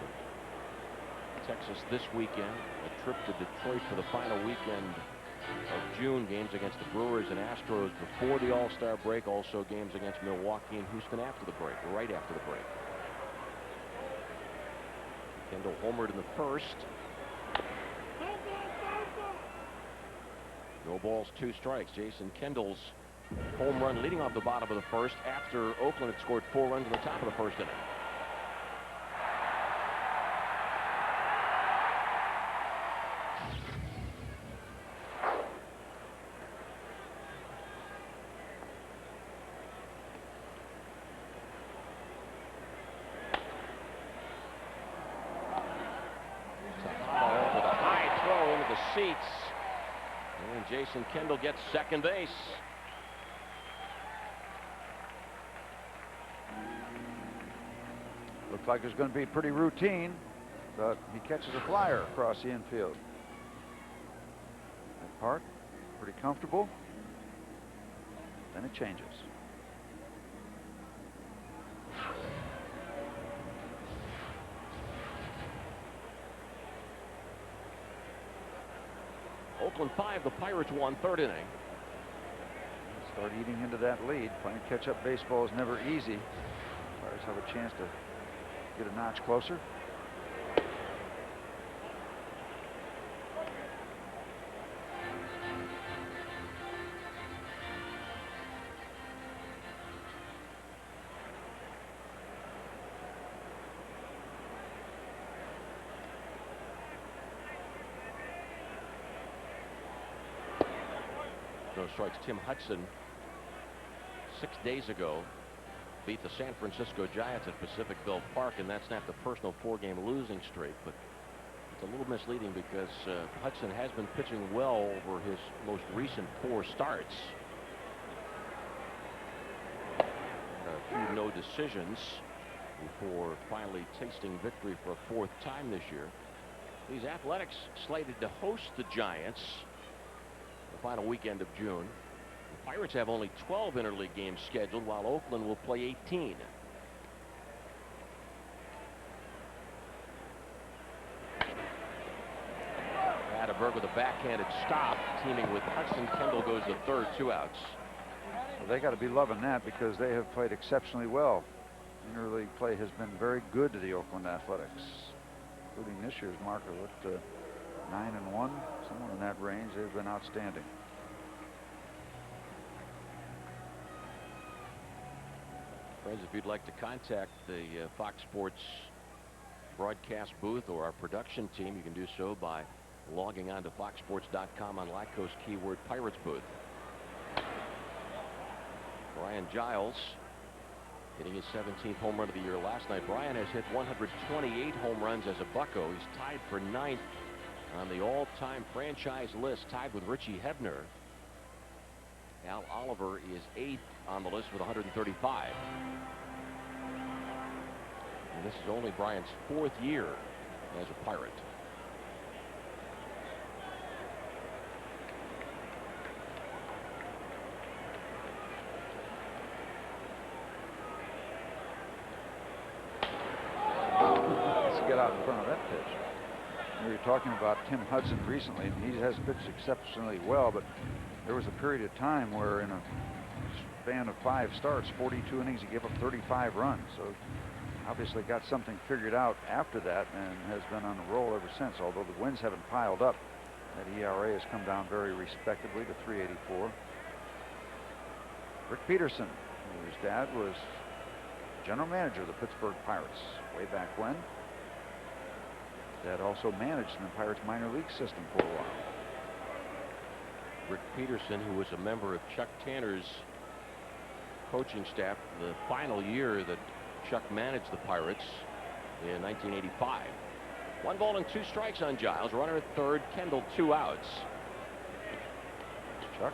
Texas this weekend, a trip to Detroit for the final weekend of June, games against the Brewers and Astros before the All-Star break, also games against Milwaukee and Houston after the break, right after the break. Kendall homered in the first. No balls, 2 strikes. Jason Kendall's home run leading off the bottom of the first after Oakland had scored 4 runs in the top of the first inning. And Jason Kendall gets second base. Looks like it's going to be pretty routine, but he catches a flyer across the infield. That part, pretty comfortable. Then it changes. Oakland 5, the Pirates 1, third inning. Start eating into that lead. Playing catch-up baseball is never easy. Pirates have a chance to get a notch closer. No strikes. Tim Hudson 6 days ago beat the San Francisco Giants at Pacificville Park, and that snapped a personal 4-game losing streak. But it's a little misleading because Hudson has been pitching well over his most recent 4 starts. few no decisions before finally tasting victory for a fourth time this year. These Athletics slated to host the Giants the final weekend of June. The Pirates have only 12 interleague games scheduled, while Oakland will play 18. Atterberg with a backhanded stop, teaming with Hudson. Kendall goes to third, 2 outs. Well, they got to be loving that because they have played exceptionally well. Interleague play has been very good to the Oakland Athletics, including this year's marker with 9-1, somewhere in that range. They've been outstanding. Friends, if you'd like to contact the Fox Sports broadcast booth or our production team, you can do so by logging on to foxsports.com on Lycos keyword Pirates booth. Brian Giles hitting his 17th home run of the year last night. Brian has hit 128 home runs as a Bucko. He's tied for 9th on the all-time franchise list, tied with Richie Hebner. Al Oliver is 8th on the list with 135. And this is only Brian's 4th year as a Pirate. Get out in front of that pitch. We were talking about Tim Hudson recently, and he has pitched exceptionally well, but there was a period of time where in a span of 5 starts, 42 innings, he gave up 35 runs. So obviously got something figured out after that and has been on a roll ever since. Although the wins haven't piled up, that ERA has come down very respectably to 3.84. Rick Peterson, whose dad was general manager of the Pittsburgh Pirates way back when. That also managed in the Pirates minor league system for a while. Rick Peterson, who was a member of Chuck Tanner's coaching staff the final year that Chuck managed the Pirates in 1985. 1 ball and 2 strikes on Giles. Runner at third, Kendall, 2 outs. Chuck.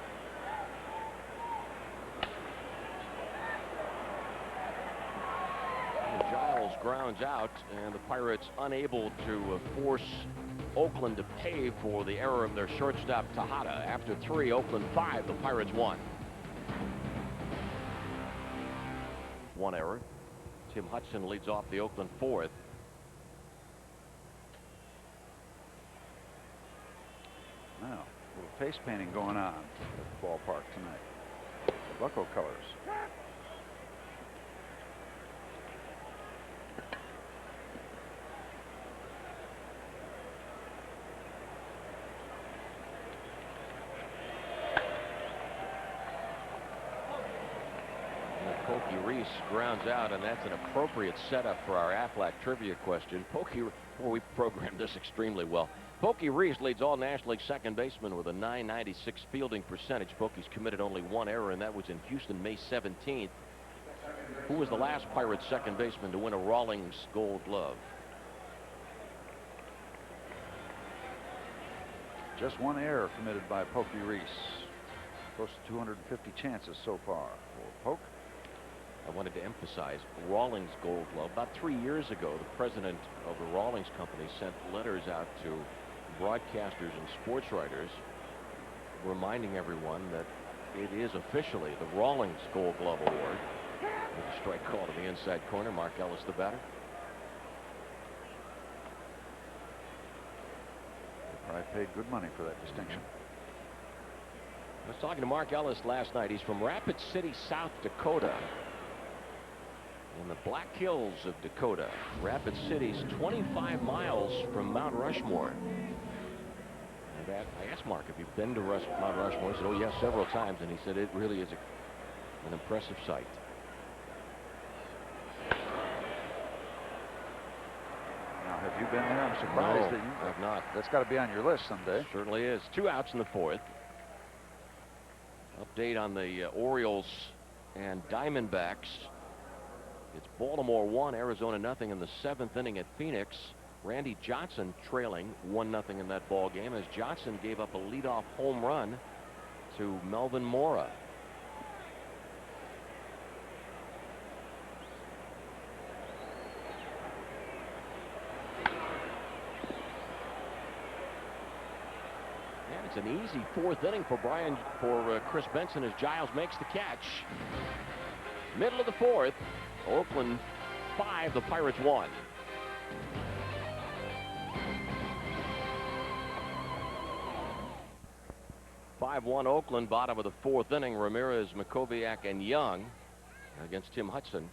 Giles grounds out, and the Pirates unable to force Oakland to pay for the error of their shortstop Tejada. After 3, Oakland 5, the Pirates 1. 1 error. Tim Hudson leads off the Oakland 4th. Now, a little face painting going on at the ballpark tonight. The Bucko colors. Reese grounds out, and that's an appropriate setup for our Aflac trivia question. We programmed this extremely well. Pokey Reese leads all National League second basemen with a .996 fielding percentage. Pokey's committed only 1 error, and that was in Houston, May 17th. Who was the last Pirates second baseman to win a Rawlings Gold Glove? Just 1 error committed by Pokey Reese. Close to 250 chances so far for Poke. I wanted to emphasize Rawlings Gold Glove. About 3 years ago, the president of the Rawlings Company sent letters out to broadcasters and sports writers reminding everyone that it is officially the Rawlings Gold Glove Award. With a strike call to the inside corner, Mark Ellis the batter. They probably paid good money for that distinction. I was talking to Mark Ellis last night. He's from Rapid City, South Dakota, in the Black Hills of Dakota. Rapid City's 25 miles from Mount Rushmore. And I asked Mark if you've been to Mount Rushmore. He said, oh yes, several times. And he said it really is an impressive sight. Now, have you been there? I'm surprised that you have not. That's got to be on your list someday. Certainly is. 2 outs in the 4th. Update on the Orioles and Diamondbacks. It's Baltimore 1, Arizona 0 in the 7th inning at Phoenix. Randy Johnson trailing 1-0 in that ball game as Johnson gave up a leadoff home run to Melvin Mora. It's an easy fourth inning for Chris Benson as Giles makes the catch. Middle of the fourth, Oakland 5, the Pirates 1. (5-1) Oakland, bottom of the fourth inning. Ramirez, Makoviak, and Young against Tim Hudson.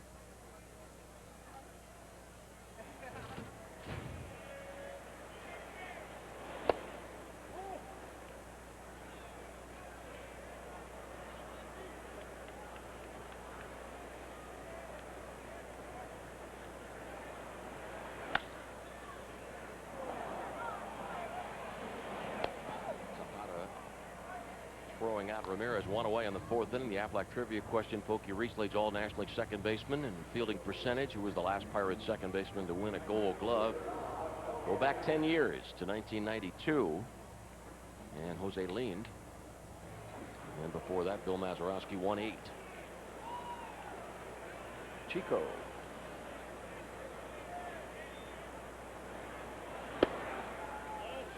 Throwing out Ramirez, one away in the fourth inning. The Aflac trivia question: Pokey Riesle's all-National League second baseman and fielding percentage, who was the last Pirates second baseman to win a Gold Glove. Go back 10 years to 1992, and Jose Lind. And before that, Bill Mazeroski won 8. Chico.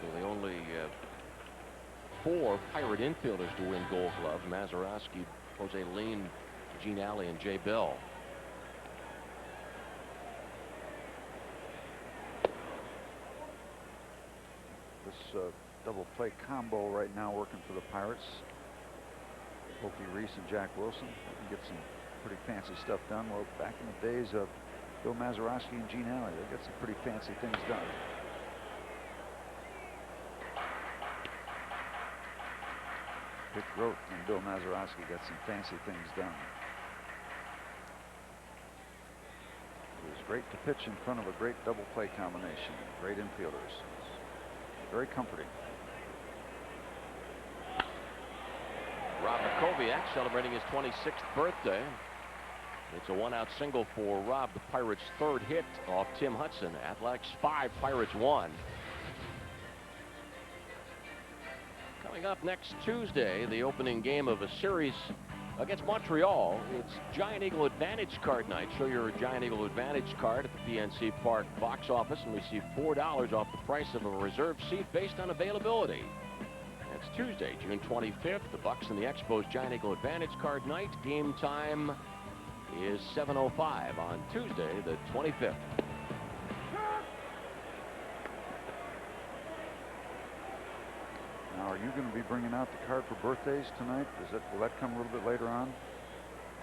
So the only 4 Pirate infielders to win Gold Gloves: Mazeroski, Jose Lind, Gene Alley, and Jay Bell. This double play combo right now working for the Pirates. Pokey Reese and Jack Wilson can get some pretty fancy stuff done. Well, back in the days of Bill Mazeroski and Gene Alley, they got some pretty fancy things done. Dick Rote and Bill Mazeroski got some fancy things done. It was great to pitch in front of a great double play combination. Great infielders. Very comforting. Rob Makoviak celebrating his 26th birthday. It's a one-out single for Rob, the Pirates' third hit off Tim Hudson. Athletics 5, Pirates 1. Coming up next Tuesday, the opening game of a series against Montreal. It's Giant Eagle Advantage Card night. Show your Giant Eagle Advantage card at the PNC Park box office and receive $4 off the price of a reserved seat based on availability. That's Tuesday, June 25th. The Bucks and the Expos Giant Eagle Advantage Card night. Game time is 7:05 on Tuesday, the 25th. Now, are you going to be bringing out the card for birthdays tonight? Will that come a little bit later on?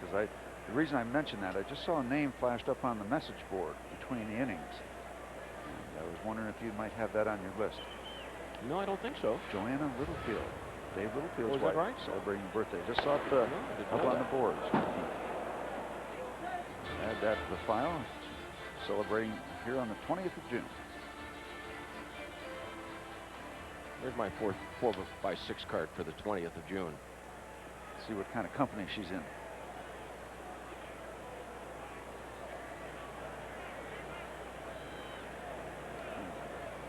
Because the reason I mentioned that, I just saw a name flashed up on the message board between the innings. And I was wondering if you might have that on your list. No, I don't think so. Joanna Littlefield. Dave Littlefield's is that wife, right? celebrating her birthday. Just saw it up on the boards. Add that to the file. Celebrating here on the 20th of June. Here's my 4x6 card for the 20th of June. See what kind of company she's in.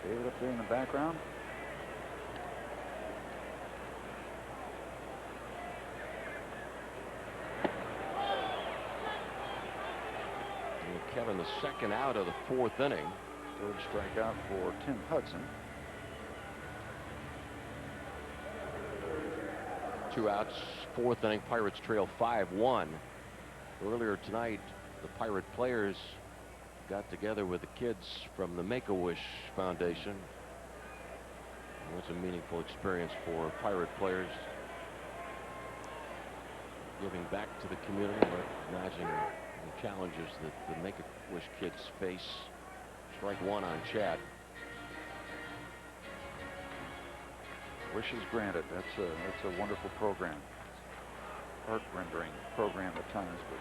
David up there in the background. And Kevin, the second out of the fourth inning. Third strikeout for Tim Hudson. 2 outs, fourth inning. Pirates trail 5-1. Earlier tonight, the Pirate players got together with the kids from the Make-A-Wish Foundation. And it's a meaningful experience for Pirate players, giving back to the community, recognizing the challenges that the Make-A-Wish kids face. Strike one on Chad. Wishes granted. That's a wonderful program. Art rendering program at times, but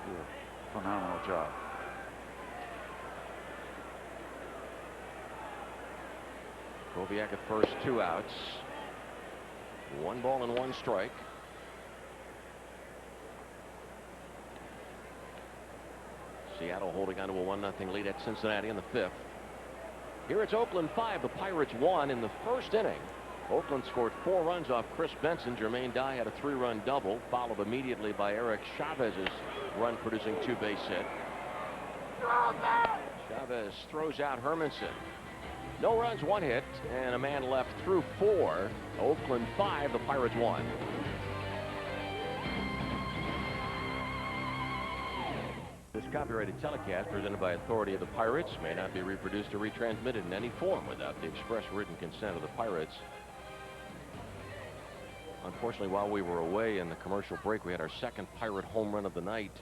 they do a phenomenal job. Koviak at first, 2 outs. 1 ball and 1 strike. Seattle holding on to a 1-0 lead at Cincinnati in the 5th. Here it's Oakland 5, the Pirates 1 in the first inning. Oakland scored 4 runs off Chris Benson. Jermaine Dye had a 3-run double, followed immediately by Eric Chavez's run-producing 2-base hit. Chavez throws out Hermanson. No runs, 1 hit, and a man left through 4. Oakland 5, the Pirates 1. This copyrighted telecast, presented by authority of the Pirates, may not be reproduced or retransmitted in any form without the express written consent of the Pirates. Unfortunately, while we were away in the commercial break, we had our second Pirate home run of the night.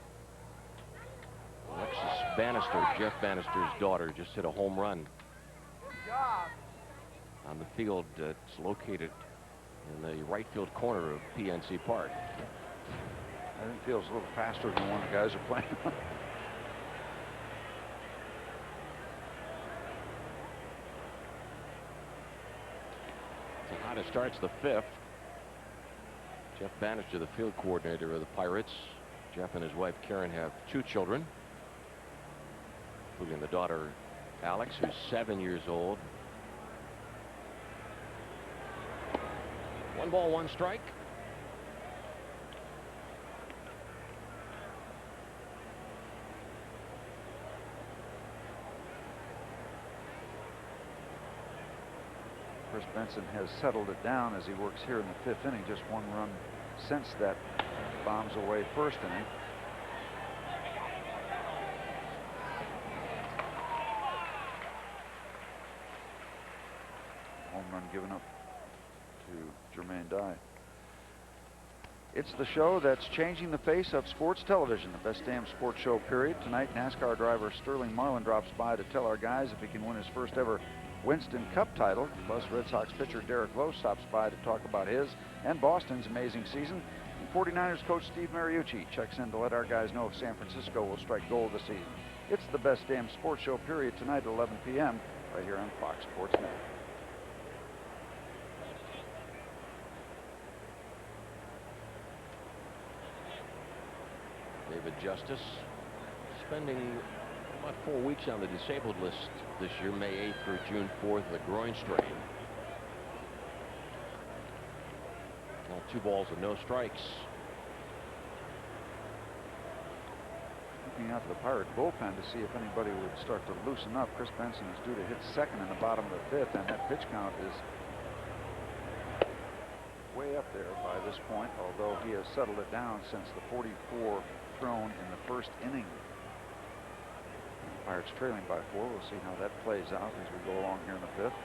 Alexis Bannister, Jeff Bannister's daughter, just hit a home run on the field that's located in the right field corner of PNC Park. I think it feels a little faster than the one the guys are playing. Tejada starts the 5th. Jeff Bannister, the field coordinator of the Pirates. Jeff and his wife Karen have 2 children, including the daughter Alex, who's 7 years old. 1 ball, 1 strike. Chris Benson has settled it down as he works here in the 5th inning. Just 1 run since that bombs away 1st inning. Home run given up to Jermaine Dye. It's the show that's changing the face of sports television, the best damn sports show, period. Tonight, NASCAR driver Sterling Marlin drops by to tell our guys if he can win his first ever Winston Cup title. Plus, Red Sox pitcher Derek Lowe stops by to talk about his and Boston's amazing season. And 49ers coach Steve Mariucci checks in to let our guys know if San Francisco will strike gold this season. It's the best damn sports show, period, tonight at 11 p.m. right here on Fox Sports Net. David Justice spending about 4 weeks on the disabled list this year, May 8th through June 4th, with a groin strain. Now 2 balls and no strikes. Looking out to the Pirate bullpen to see if anybody would start to loosen up. Chris Benson is due to hit 2nd in the bottom of the 5th, and that pitch count is way up there by this point, although he has settled it down since the 44 thrown in the 1st inning. The Pirates trailing by 4. We'll see how that plays out as we go along here in the 5th.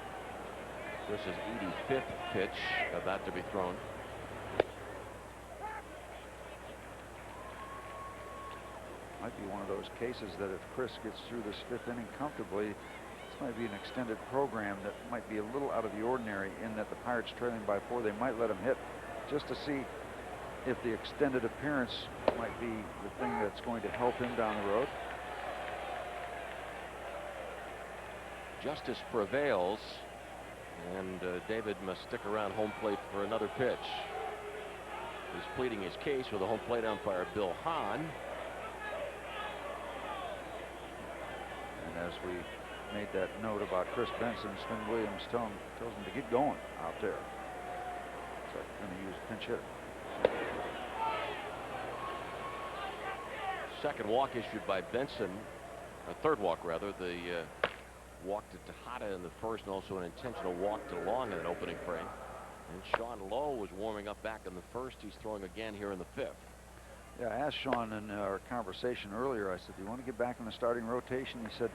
This is 85th pitch about to be thrown. Might be one of those cases that if Chris gets through this 5th inning comfortably, this might be an extended program that might be a little out of the ordinary, in that the Pirates trailing by 4, they might let him hit just to see if the extended appearance might be the thing that's going to help him down the road. Justice prevails, and David must stick around home plate for another pitch. He's pleading his case with the home plate umpire Bill Hahn. And as we made that note about Chris Benson, Sven Williams tells him to get going out there. So they're going to use pinch hitter. Second walk issued by Benson, a 3rd walk rather. The walk to Tejada in the 1st, and also an intentional walk to Long in an opening frame. And Sean Lowe was warming up back in the 1st. He's throwing again here in the 5th. Yeah, I asked Sean in our conversation earlier, I said, do you want to get back in the starting rotation? He said,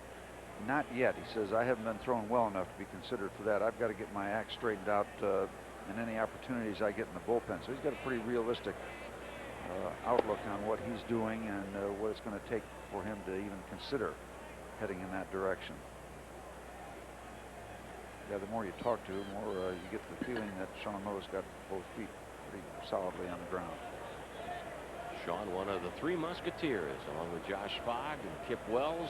not yet. He says, I haven't been thrown well enough to be considered for that. I've got to get my act straightened out in any opportunities I get in the bullpen. So he's got a pretty realistic outlook on what he's doing and what it's going to take for him to even consider heading in that direction. Yeah, the more you talk to, the more you get the feeling that Sean Lowe's got both feet pretty solidly on the ground. Sean, one of the 3 Musketeers, along with Josh Fogg and Kip Wells.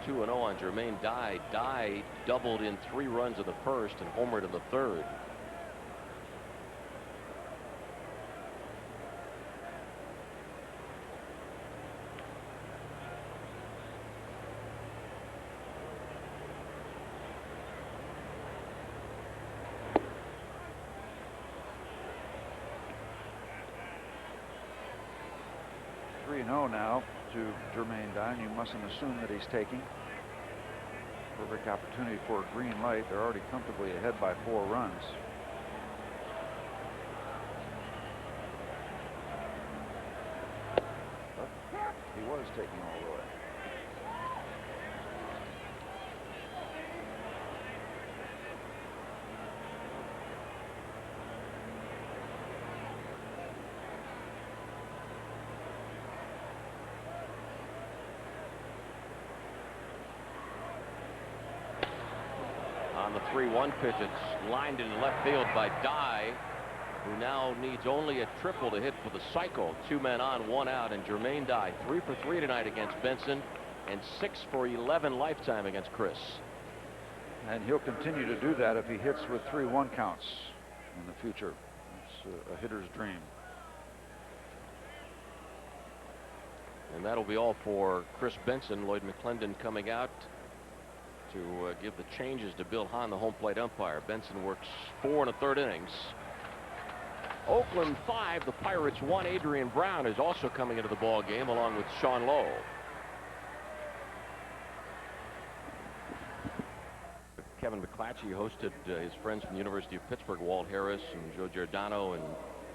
Two 2-0 on Jermaine Dye. Dye doubled in 3 runs in the 1st and homered in the 3rd. Now to Jermaine Dye, and you mustn't assume that he's taking. Perfect opportunity for a green light. They're already comfortably ahead by 4 runs. But he was taking all the way. On the 3-1 pitch, it's lined in left field by Dye, who now needs only a triple to hit for the cycle. 2 men on, 1 out, and Jermaine Dye 3 for 3 tonight against Benson, and 6 for 11 lifetime against Chris. And he'll continue to do that if he hits with 3-1 counts in the future. It's a hitter's dream. And that'll be all for Chris Benson. Lloyd McClendon coming out to give the changes to Bill Hahn, the home plate umpire. Benson works 4 1/3 innings. Oakland 5, the Pirates 1. Adrian Brown is also coming into the ball game along with Sean Lowe. Kevin McClatchy hosted his friends from the University of Pittsburgh, Walt Harris and Joe Giordano and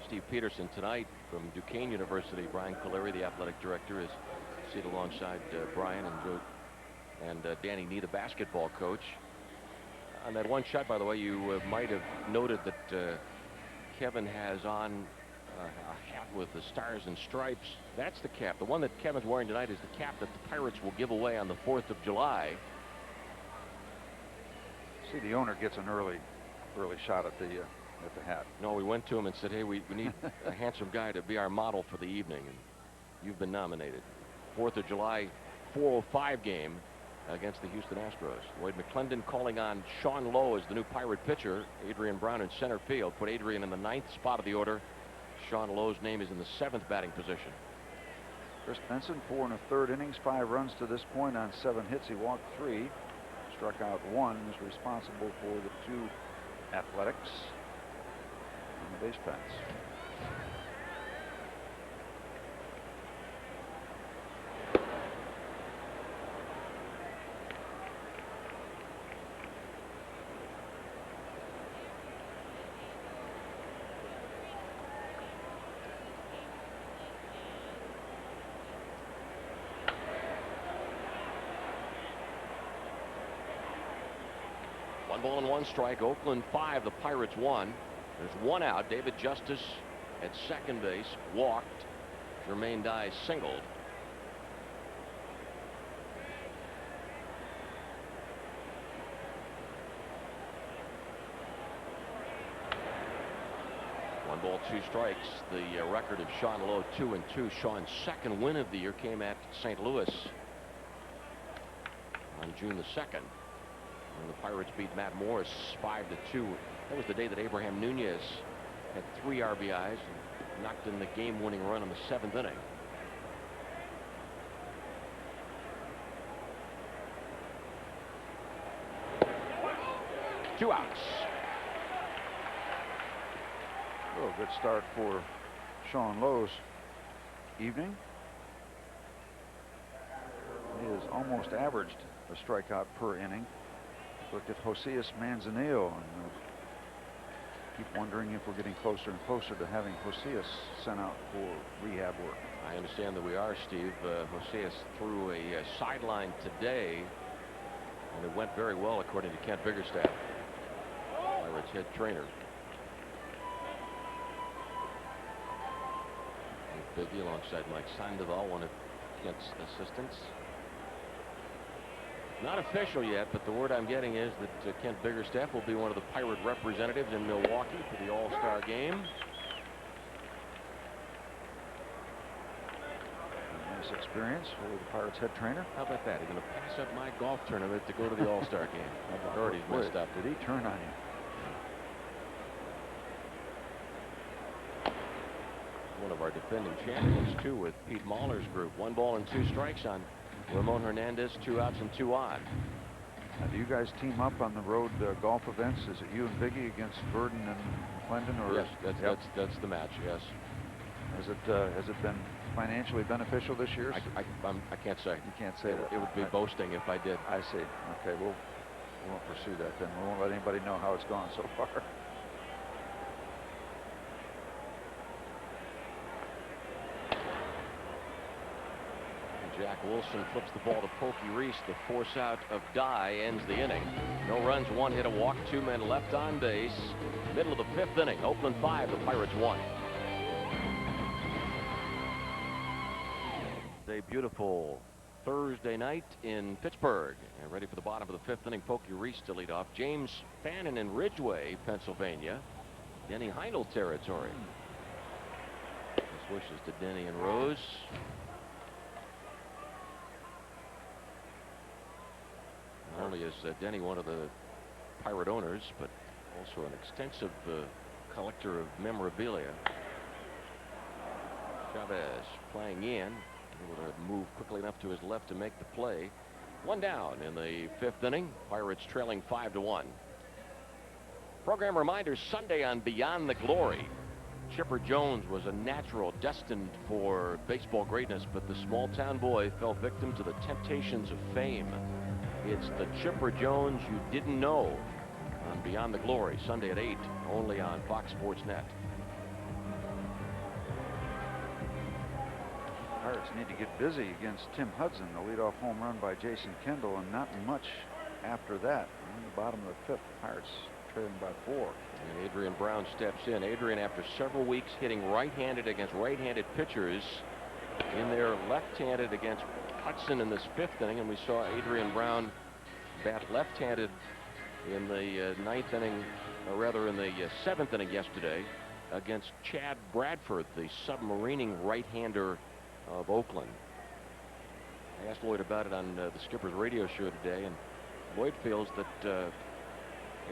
Steve Peterson. Tonight from Duquesne University, Brian Coleri, the athletic director, is seated alongside Brian and Joe and Danny Nee, the basketball coach. On that one shot, by the way, you might have noted that Kevin has on a hat with the stars and stripes. That's the cap. The one that Kevin's wearing tonight is the cap that the Pirates will give away on the 4th of July. See, the owner gets an early shot at the hat. No, we went to him and said, hey, we need a handsome guy to be our model for the evening, and you've been nominated. 4th of July 4:05 game against the Houston Astros. Lloyd McClendon calling on Sean Lowe as the new Pirate pitcher. Adrian Brown in center field. Put Adrian in the 9th spot of the order. Sean Lowe's name is in the 7th batting position. Chris Benson, 4 1/3 innings, 5 runs to this point on 7 hits. He walked 3, struck out 1, is responsible for the 2 athletics on the base paths. One ball and 1 strike. Oakland 5, the Pirates 1. There's 1 out. David Justice at second base walked. Jermaine Dye singled. One ball, 2 strikes. The record of Sean Lowe, 2-2. Sean's 2nd win of the year came at St. Louis on June the 2nd. And the Pirates beat Matt Morris 5-2. That was the day that Abraham Nunez had 3 RBIs and knocked in the game-winning run in the 7th inning. Two outs. Oh, good start for Sean Lowe's evening. He has almost averaged a strikeout per inning. Looked at Josias Manzanillo and keep wondering if we're getting closer and closer to having Josias sent out for rehab work. I understand that we are, Steve. Josias threw a sideline today, and it went very well, according to Kent Biggerstaff, Pirates head trainer. Biggie alongside Mike Sandoval, one of Kent's assistants. Not official yet, but the word I'm getting is that Kent Biggerstaff will be one of the Pirate representatives in Milwaukee for the All-Star game. A nice experience for the Pirates head trainer. How about that? He's going to pass up my golf tournament to go to the All-Star game. Already messed up. Did he turn on you? One of our defending champions, too, with Pete Mahler's group. 1 ball and 2 strikes on Ramon Hernandez, 2 outs and 2 on. Now, do you guys team up on the road golf events? Is it you and Biggie against Burden and McClendon? Or yes, that's the match, yes. Has it been financially beneficial this year? I can't say. You can't say that. It would be boasting if I did. I see. Okay, we won't pursue that then. We won't let anybody know how it's gone so far. Jack Wilson flips the ball to Pokey Reese. The force out of Dye ends the inning. No runs, 1 hit, a walk, 2 men left on base. Middle of the 5th inning. Oakland 5, the Pirates 1. A beautiful Thursday night in Pittsburgh. And ready for the bottom of the 5th inning. Pokey Reese to lead off. James Fannin in Ridgeway, Pennsylvania. Denny Heindel territory. Best wishes to Denny and Rose. Not only is Denny one of the Pirate owners, but also an extensive collector of memorabilia. Chavez playing in, able to move quickly enough to his left to make the play. 1 down in the 5th inning. Pirates trailing 5-1. Program reminders Sunday on Beyond the Glory. Chipper Jones was a natural destined for baseball greatness, but the small town boy fell victim to the temptations of fame. It's the Chipper Jones you didn't know on Beyond the Glory, Sunday at 8, only on Fox Sports Net. Pirates need to get busy against Tim Hudson. The leadoff home run by Jason Kendall, and not much after that. In the bottom of the 5th, Pirates trailing by 4. And Adrian Brown steps in. Adrian, after several weeks hitting right-handed against right-handed pitchers, in there left-handed against Hudson in this 5th inning, and we saw Adrian Brown bat left-handed in the 9th inning, or rather in the 7th inning yesterday, against Chad Bradford, the submarining right-hander of Oakland. I asked Lloyd about it on the Skipper's radio show today, and Lloyd feels that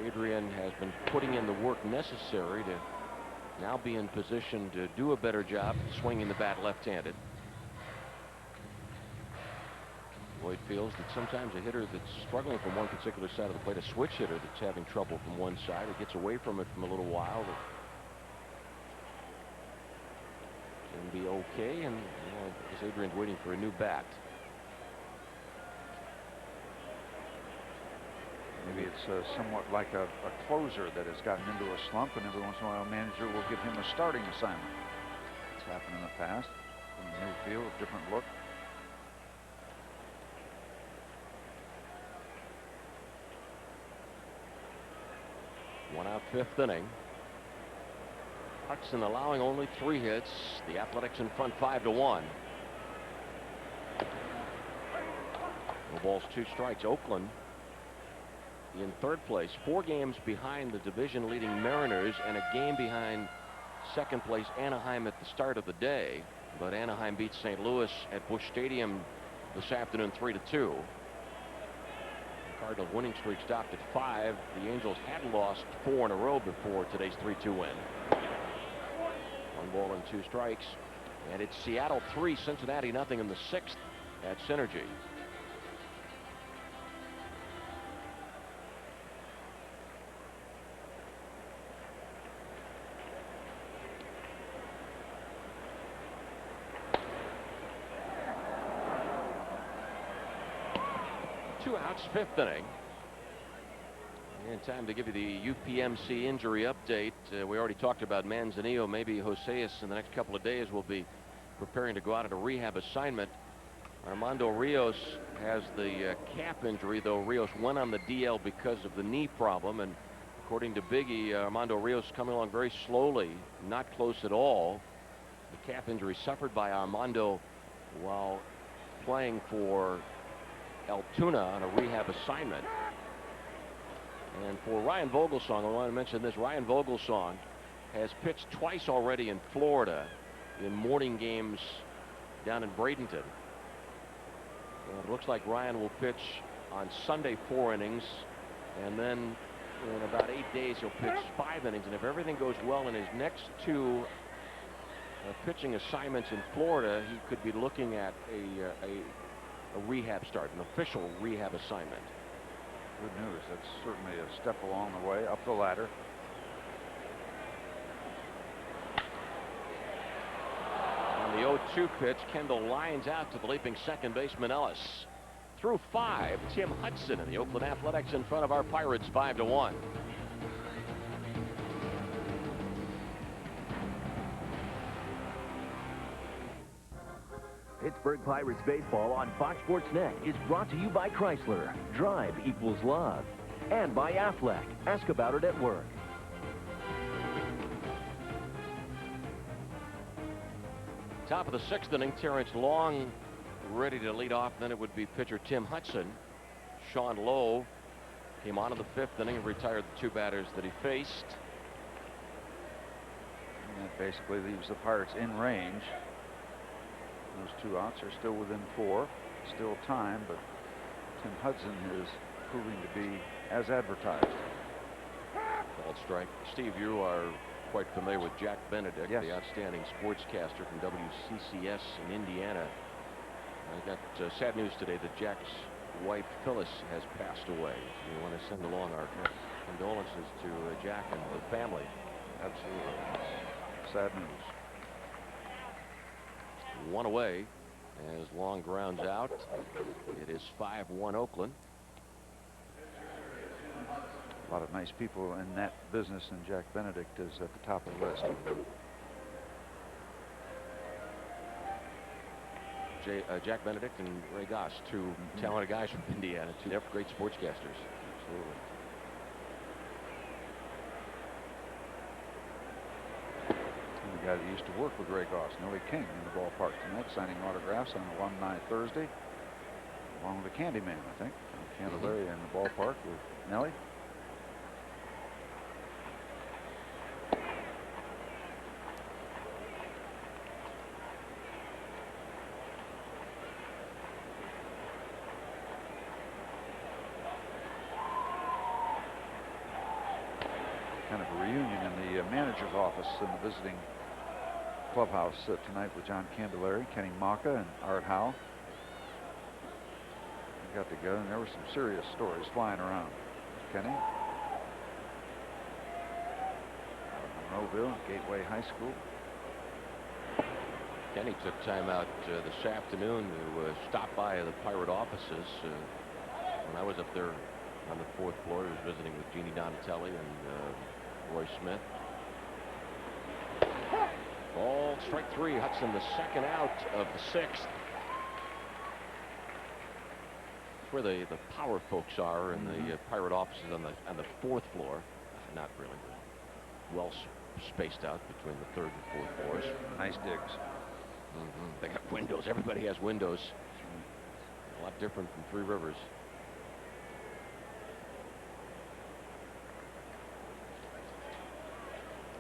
Adrian has been putting in the work necessary to now be in position to do a better job swinging the bat left-handed. Lloyd feels that sometimes a hitter that's struggling from one particular side of the plate, a switch hitter that's having trouble from one side, it gets away from it from a little while, it can be okay, and I guess Adrian's waiting for a new bat. Maybe it's somewhat like a closer that has gotten into a slump, and every once in a while a manager will give him a starting assignment. It's happened in the past. In a new field, different look. One out, 5th inning. Hudson allowing only 3 hits. The Athletics in front 5-1. No balls, 2 strikes. Oakland in 3rd place, 4 games behind the division leading Mariners and a game behind 2nd place Anaheim at the start of the day. But Anaheim beats St. Louis at Busch Stadium this afternoon 3-2. Cardinals winning streak stopped at 5. The Angels had lost 4 in a row before today's 3-2 win. 1 ball and 2 strikes, and it's Seattle 3, Cincinnati nothing in the 6th at Synergy. Two outs, 5th inning. And time to give you the UPMC injury update. We already talked about Manzanillo. Maybe Joseus in the next couple of days will be preparing to go out on a rehab assignment. Armando Rios has the calf injury, though Rios went on the DL because of the knee problem. And according to Biggie, Armando Rios coming along very slowly, not close at all. The calf injury suffered by Armando while playing for Altoona on a rehab assignment. And for Ryan Vogelsong, I want to mention this. Ryan Vogelsong has pitched twice already in Florida in morning games down in Bradenton. And it looks like Ryan will pitch on Sunday 4 innings, and then in about 8 days he'll pitch 5 innings. And if everything goes well in his next 2 pitching assignments in Florida, he could be looking at a rehab start, an official rehab assignment. Good news. That's certainly a step along the way up the ladder. the 0-2 pitch. Kendall lines out to the leaping second baseman Ellis. Through 5, Tim Hudson and the Oakland Athletics in front of our Pirates 5-1. Pittsburgh Pirates baseball on Fox Sports Net is brought to you by Chrysler. Drive equals love. And by Aflac. Ask about it at work. Top of the 6th inning, Terrence Long ready to lead off. Then it would be pitcher Tim Hudson. Sean Lowe came on in the 5th inning and retired the 2 batters that he faced. And that basically leaves the Pirates in range. Those 2 outs are still within 4. Still time, but Tim Hudson is proving to be as advertised. Ball strike. Steve, you are quite familiar with Jack Benedict, yes, the outstanding sportscaster from WCCS in Indiana. I got sad news today that Jack's wife Phyllis has passed away. So we want to send along our condolences to Jack and the family. Absolutely. Sad news. 1 away as Long grounds out. It is 5-1 Oakland. A lot of nice people in that business, and Jack Benedict is at the top of the list. Jack Benedict and Ray Goss, 2 talented guys from Indiana, 2 great sportscasters. Absolutely. And the guy that used to work with Ray Goss, Nellie King, in the ballpark tonight, signing autographs on Alumni Thursday, along with the Candyman, I think. Candelaria in the ballpark with Nellie. Kind of a reunion in the manager's office in the visiting clubhouse tonight with John Candelaria, Kenny Maka, and Art Howe. They got together, and there were some serious stories flying around. Kenny, Monroeville, Gateway High School. Kenny took time out this afternoon to stop by the Pirate offices. When I was up there on the 4th floor, he was visiting with Jeannie Donatelli and Roy Smith. Ball strike 3. Hudson, the 2nd out of the 6th. Where the power folks are in the Pirate offices on the 4th floor. Not really. Well spaced out between the 3rd and 4th floors. Nice digs. They got windows. Everybody has windows. A lot different from Three Rivers.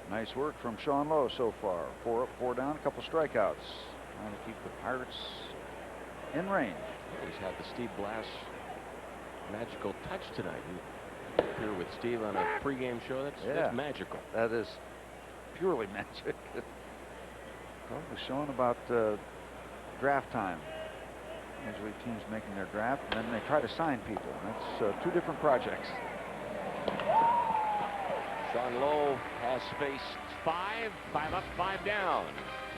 Nice work from Sean Lowe so far. 4 up, 4 down, a couple strikeouts. Trying to keep the Pirates in range. He's had the Steve Blass magical touch tonight. You appear with Steve on a pregame show. That's magical. That is purely magic. Well, it was showing about draft time. Usually teams making their draft, and then they try to sign people. That's 2 different projects. Sean Lowe has faced 5 up, 5 down.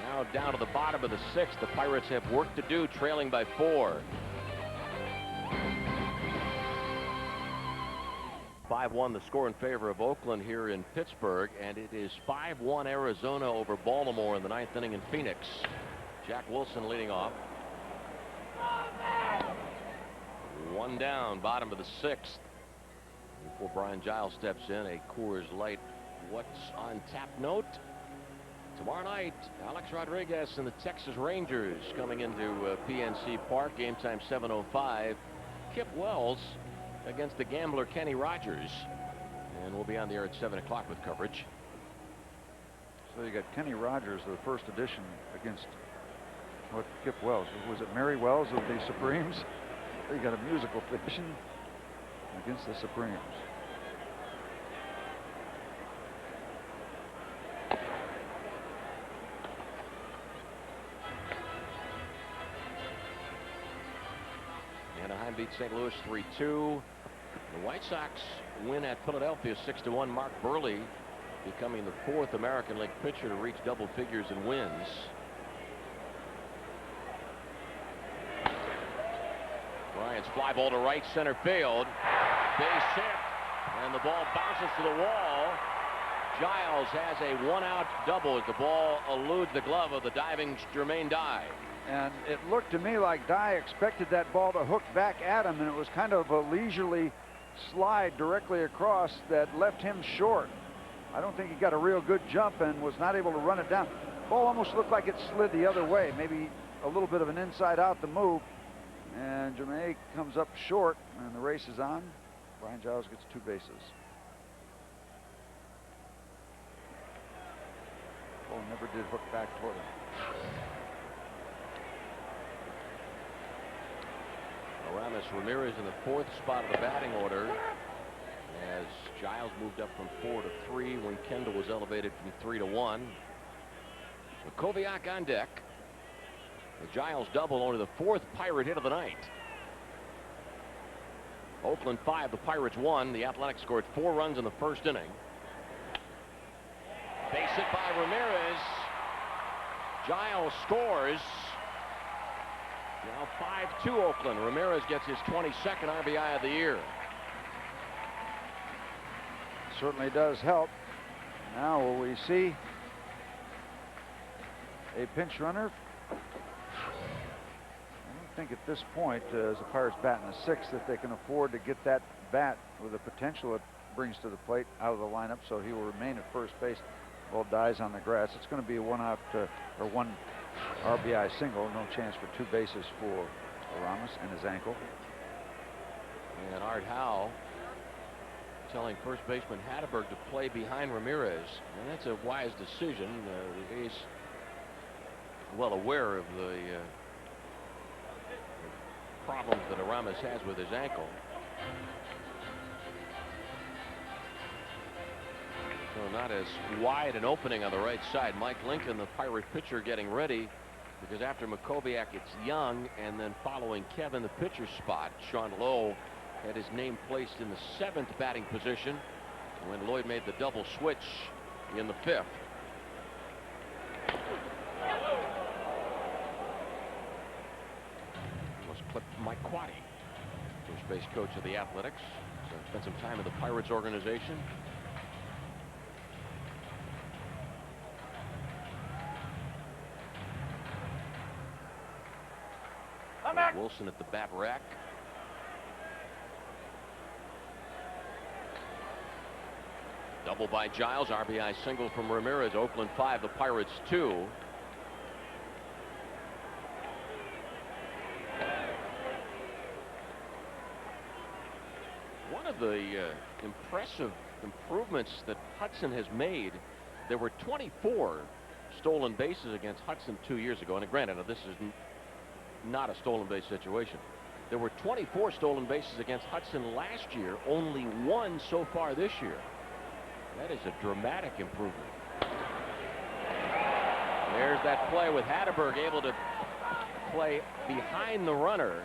Now down to the bottom of the 6th. The Pirates have work to do, trailing by 4. 5-1 the score in favor of Oakland here in Pittsburgh, and it is 5-1 Arizona over Baltimore in the 9th inning in Phoenix. Jack Wilson leading off. 1 down, bottom of the 6th. Before Brian Giles steps in, a Coors Light what's on tap note. Tomorrow night, Alex Rodriguez and the Texas Rangers coming into PNC Park. Game time 7:05. Kip Wells against the gambler Kenny Rogers, and we'll be on the air at 7 o'clock with coverage. So you got Kenny Rogers, the first edition, against Kip Wells. Was it Mary Wells of the Supremes? You got a musical fiction against the Supremes. Anaheim beats St. Louis 3-2. The White Sox win at Philadelphia 6-1. Mark Burley becoming the 4th American League pitcher to reach double figures in wins. Giants fly ball to right center field. Base hit, and the ball bounces to the wall. Giles has a one-out double as the ball eludes the glove of the diving Jermaine Dye. And it looked to me like Dye expected that ball to hook back at him, and it was kind of a leisurely slide directly across that left him short. I don't think he got a real good jump and was not able to run it down. Ball almost looked like it slid the other way, maybe a little bit of an inside out the move. And Jermaine comes up short, and the race is on. Brian Giles gets 2 bases. Ball never did hook back toward him. Aramis Ramirez in the 4th spot of the batting order as Giles moved up from 4 to 3 when Kendall was elevated from 3 to 1. Makoviak on deck. The Giles double, only the 4th Pirate hit of the night. Oakland 5, the Pirates 1. The Athletics scored 4 runs in the 1st inning. Base hit by Ramirez. Giles scores. Now 5-2 Oakland. Ramirez gets his 22nd RBI of the year. Certainly does help. Now will we see a pinch runner? I don't think at this point, as the Pirates bat in the 6th, that they can afford to get that bat with the potential it brings to the plate out of the lineup, so he will remain at first base. Ball dies on the grass. It's going to be a 1-out or 1 RBI single. No chance for 2 bases for Aramis and his ankle. And Art Howe telling first baseman Hatteberg to play behind Ramirez, and that's a wise decision. The A's well aware of the problems that Aramis has with his ankle. So not as wide an opening on the right side. Mike Lincoln, the Pirate pitcher, getting ready, because after Makoviak it's Young, and then following Kevin, the pitcher spot. Sean Lowe had his name placed in the 7th batting position when Lloyd made the double switch in the 5th. Was clipped Mike Quaddy, first base coach of the Athletics. So spent some time in the Pirates organization. Wilson at the bat rack. Double by Giles, RBI single from Ramirez. Oakland 5, the Pirates 2. One of the impressive improvements that Hudson has made, there were 24 stolen bases against Hudson 2 years ago. And granted, this is not a stolen base situation. There were 24 stolen bases against Hudson last year, only 1 so far this year. That is a dramatic improvement. There's that play with Hatteberg able to play behind the runner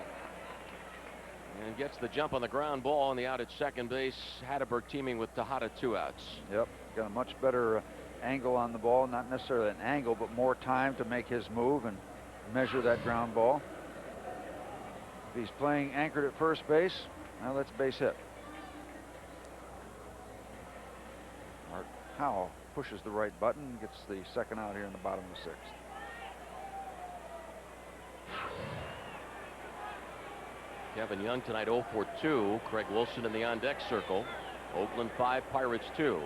and gets the jump on the ground ball on the out at second base. Hatteberg teaming with Tejada, 2 outs. Yep, got a much better angle on the ball, not necessarily an angle, but more time to make his move and measure that ground ball. If he's playing anchored at first base, now let's base hit. Art Howe pushes the right button, gets the 2nd out here in the bottom of the 6th. Kevin Young tonight 0 for 2. Craig Wilson in the on deck circle. Oakland 5, Pirates 2.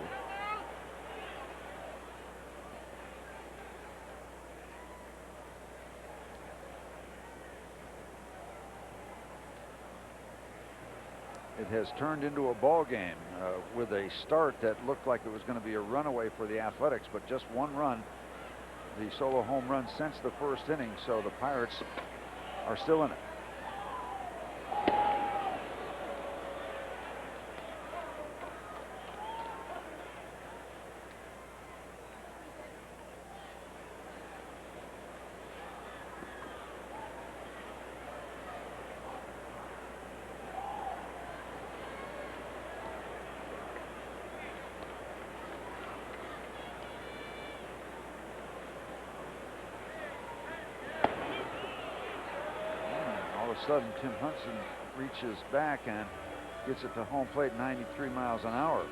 It has turned into a ball game with a start that looked like it was going to be a runaway for the Athletics, but just 1 run, the solo home run since the 1st inning, so the Pirates are still in it. sudden, Tim Hudson reaches back and gets it to home plate 93 miles an hour.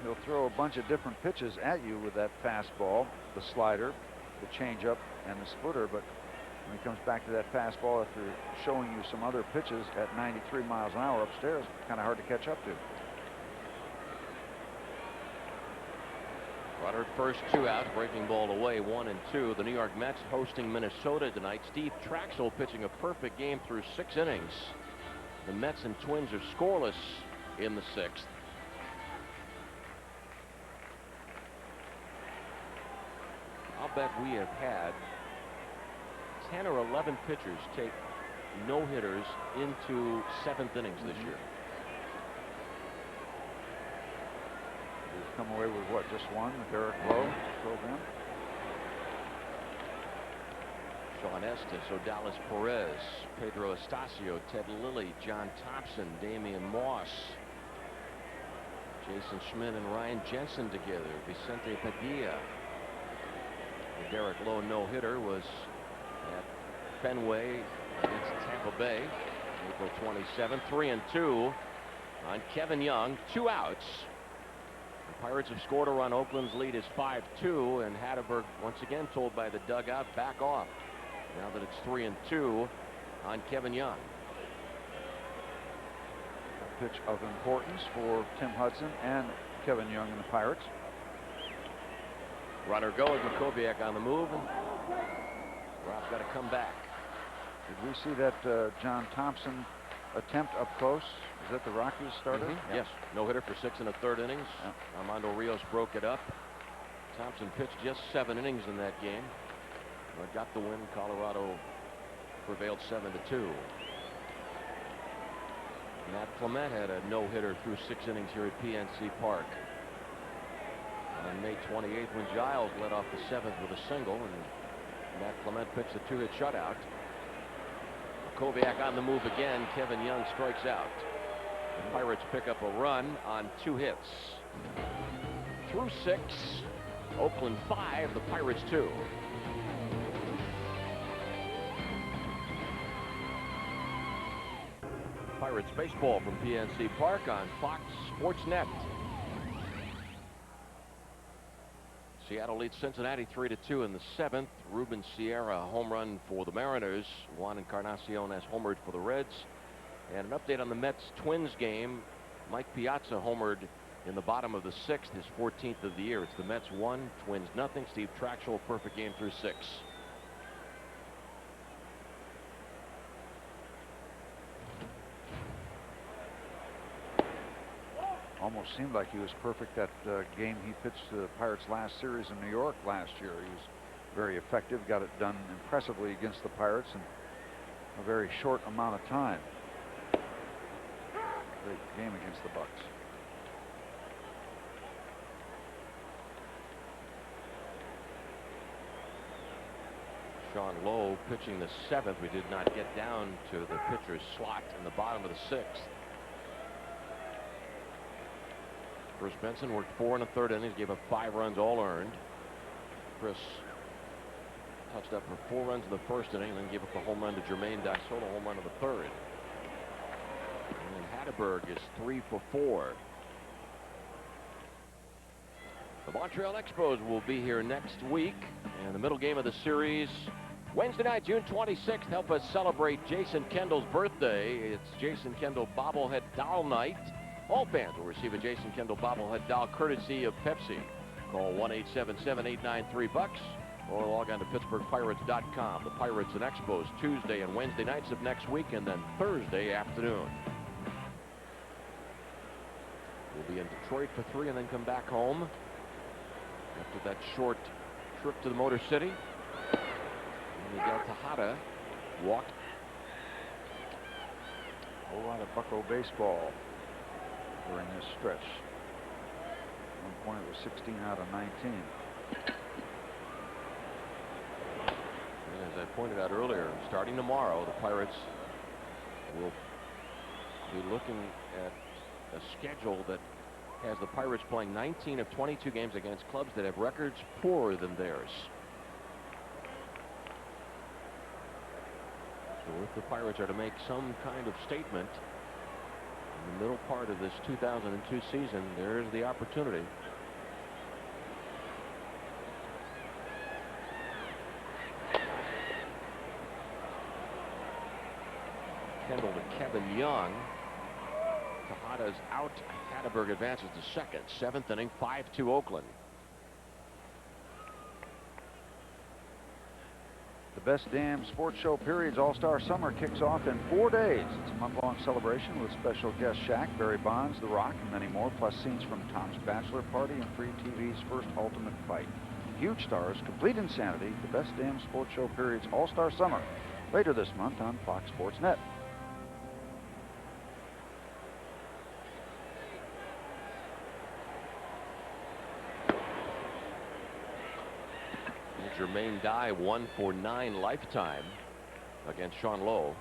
He'll throw a bunch of different pitches at you with that fastball, the slider, the changeup, and the splitter, but when he comes back to that fastball after showing you some other pitches at 93 miles an hour upstairs, kind of hard to catch up to. Runner at first, 2 out, breaking ball away, 1-2. The New York Mets hosting Minnesota tonight. Steve Traxel pitching a perfect game through 6 innings. The Mets and Twins are scoreless in the 6th. I'll bet we have had 10 or 11 pitchers take no-hitters into 7th innings this year. We've come away with what, just one, Derek Lowe program. Sean Estes, Odalis Perez, Pedro Estacio, Ted Lilly, John Thompson, Damian Moss, Jason Schmidt and Ryan Jensen together, Vicente Padilla. The Derek Lowe no-hitter was at Fenway against Tampa Bay, April 27, 3-2 on Kevin Young, 2 outs. The Pirates have scored a run. Oakland's lead is 5-2, and Hatteberg once again told by the dugout, back off. Now that it's 3-2 on Kevin Young. A pitch of importance for Tim Hudson and Kevin Young and the Pirates. Runner goes, Makoviak on the move, and Rob's got to come back. Did we see that John Thompson attempt up close? Is that the Rockies starter? Yeah. Yes, no-hitter for 6 1/3 innings. Yeah. Armando Rios broke it up. Thompson pitched just 7 innings in that game, but got the win. Colorado prevailed 7-2. Matt Clement had a no-hitter through 6 innings here at PNC Park on May 28th when Giles led off the 7th with a single, and Matt Clement pitched a 2-hit shutout. Makoviak on the move again. Kevin Young strikes out. The Pirates pick up a run on 2 hits. Through 6, Oakland 5, the Pirates 2. Pirates baseball from PNC Park on Fox Sports Net. Seattle leads Cincinnati 3-2 in the 7th. Ruben Sierra home run for the Mariners. Juan Encarnacion has homered for the Reds. And an update on the Mets-Twins game. Mike Piazza homered in the bottom of the 6th, his 14th of the year. It's the Mets 1, Twins nothing. Steve Traxel, perfect game through 6. Almost seemed like he was perfect that game he pitched the Pirates last series in New York last year. He was very effective, got it done impressively against the Pirates in a very short amount of time. Great game against the Bucks. Sean Lowe pitching the 7th. We did not get down to the pitcher's slot in the bottom of the 6th. Chris Benson worked 4 1/3 innings, gave up 5 runs, all earned. Chris touched up for 4 runs in the 1st inning, and then gave up a home run to Jermaine Daisola, home run in the 3rd. And Hatteberg is 3 for 4. The Montreal Expos will be here next week, and the middle game of the series Wednesday night, June 26th. Help us celebrate Jason Kendall's birthday. It's Jason Kendall bobblehead doll night. All fans will receive a Jason Kendall bobblehead doll courtesy of Pepsi. Call 1-877-893-BUCKS or log on to PittsburghPirates.com. The Pirates and Expos Tuesday and Wednesday nights of next week, and then Thursday afternoon. We'll be in Detroit for 3 and then come back home after that short trip to the Motor City. And Miguel Tejada walked. A whole lot of Bucco baseball during this stretch. At one point it was 16 out of 19. And as I pointed out earlier, starting tomorrow, the Pirates will be looking at a schedule that has the Pirates playing 19 of 22 games against clubs that have records poorer than theirs. So if the Pirates are to make some kind of statement in the middle part of this 2002 season, there's the opportunity. Kendall to Kevin Young. Tejada's out. Hatteberg advances to second. Seventh inning, 5-2 Oakland. The Best Damn Sports Show Period's All-Star Summer kicks off in 4 days. It's a month-long celebration with special guest Shaq, Barry Bonds, The Rock, and many more, plus scenes from Tom's Bachelor Party and Free TV's first Ultimate Fight. Huge stars, complete insanity, the Best Damn Sports Show Period's All-Star Summer, later this month on Fox Sports Net. Jermaine Dye 1 for 9 lifetime against Sean Lowe.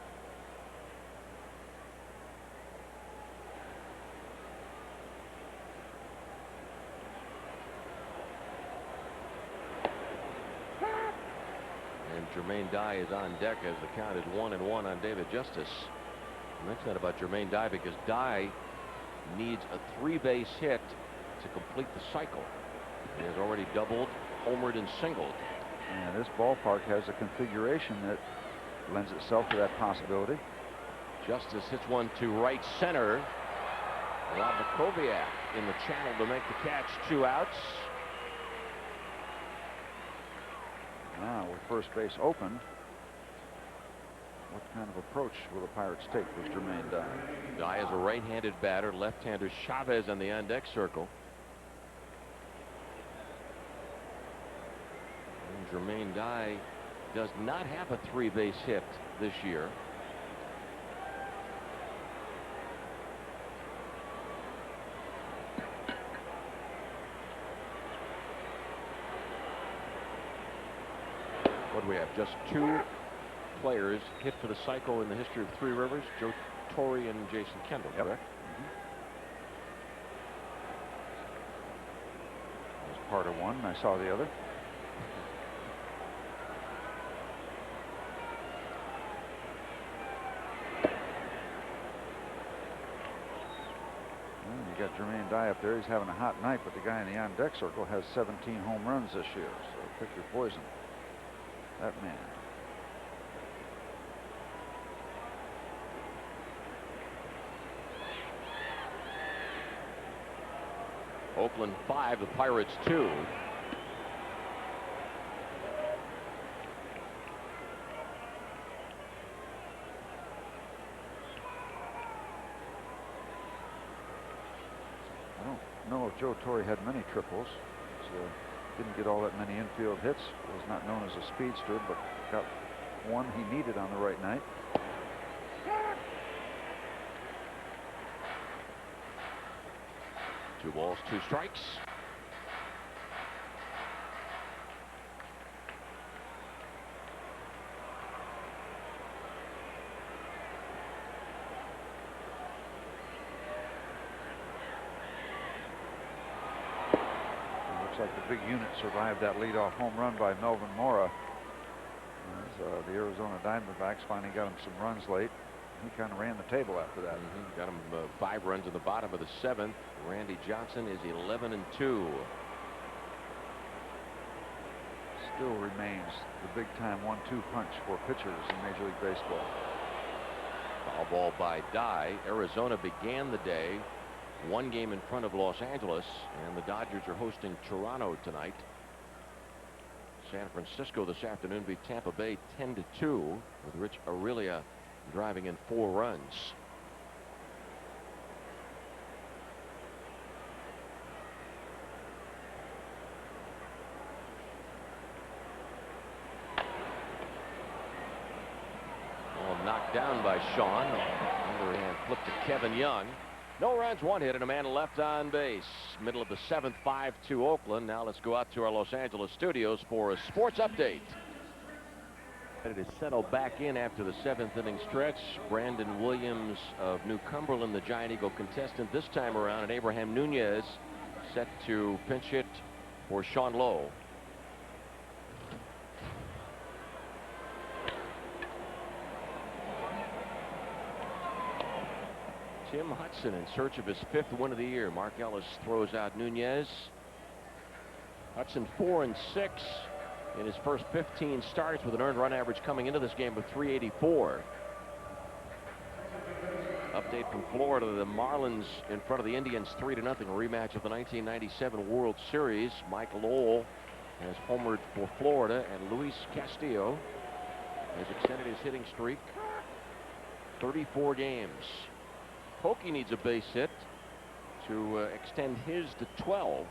And Jermaine Dye is on deck as the count is 1-1 on David Justice. I mentioned that about Jermaine Dye because Dye needs a 3-base hit to complete the cycle. He has already doubled, homered, and singled. And this ballpark has a configuration that lends itself to that possibility. Justice hits one to right center. Rob Makoviak in the channel to make the catch. 2 outs. Now with first base open, what kind of approach will the Pirates take with Jermaine Dye? Dye is a right-handed batter. Left-hander Chavez on the on-deck circle. Jermaine Dye does not have a 3-base hit this year. What do we have? Just 2 players hit for the cycle in the history of Three Rivers: Joe Torre and Jason Kendall. Yep. Correct? That was part of one, and I saw the other. You got Jermaine Dye up there. He's having a hot night, but the guy in the on-deck circle has 17 home runs this year. So pick your poison. That man. Oakland 5, the Pirates 2. I don't know if Joe Torre had many triples. Didn't get all that many infield hits. Was not known as a speedster, but got one he needed on the right night. Two balls, 2 strikes. Like the big unit survived that leadoff home run by Melvin Mora. As, the Arizona Diamondbacks finally got him some runs late. He kind of ran the table after that. Got him 5 runs in the bottom of the 7th. Randy Johnson is 11-2. Still remains the big-time 1-2 punch for pitchers in Major League Baseball. Foul ball by Dye. Arizona began the day 1 game in front of Los Angeles, and the Dodgers are hosting Toronto tonight. San Francisco this afternoon beat Tampa Bay 10-2 with Rich Aurelia driving in 4 runs. Well, knocked down by Sean. Underhand flip to Kevin Young. No runs, 1 hit, and a man left on base. Middle of the 7th, 5-2 Oakland. Now let's go out to our Los Angeles studios for a sports update. Ready to settle back in after the 7th inning stretch. Brandon Williams of New Cumberland, the Giant Eagle contestant this time around, and Abraham Nunez set to pinch hit for Sean Lowe. Tim Hudson in search of his 5th win of the year. Mark Ellis throws out Nunez. Hudson 4-6 in his first 15 starts with an earned run average coming into this game of 384. Update from Florida, the Marlins in front of the Indians 3-0, rematch of the 1997 World Series. Mike Lowell has homered for Florida, and Luis Castillo has extended his hitting streak 34 games. Pokey needs a base hit to extend his to 12.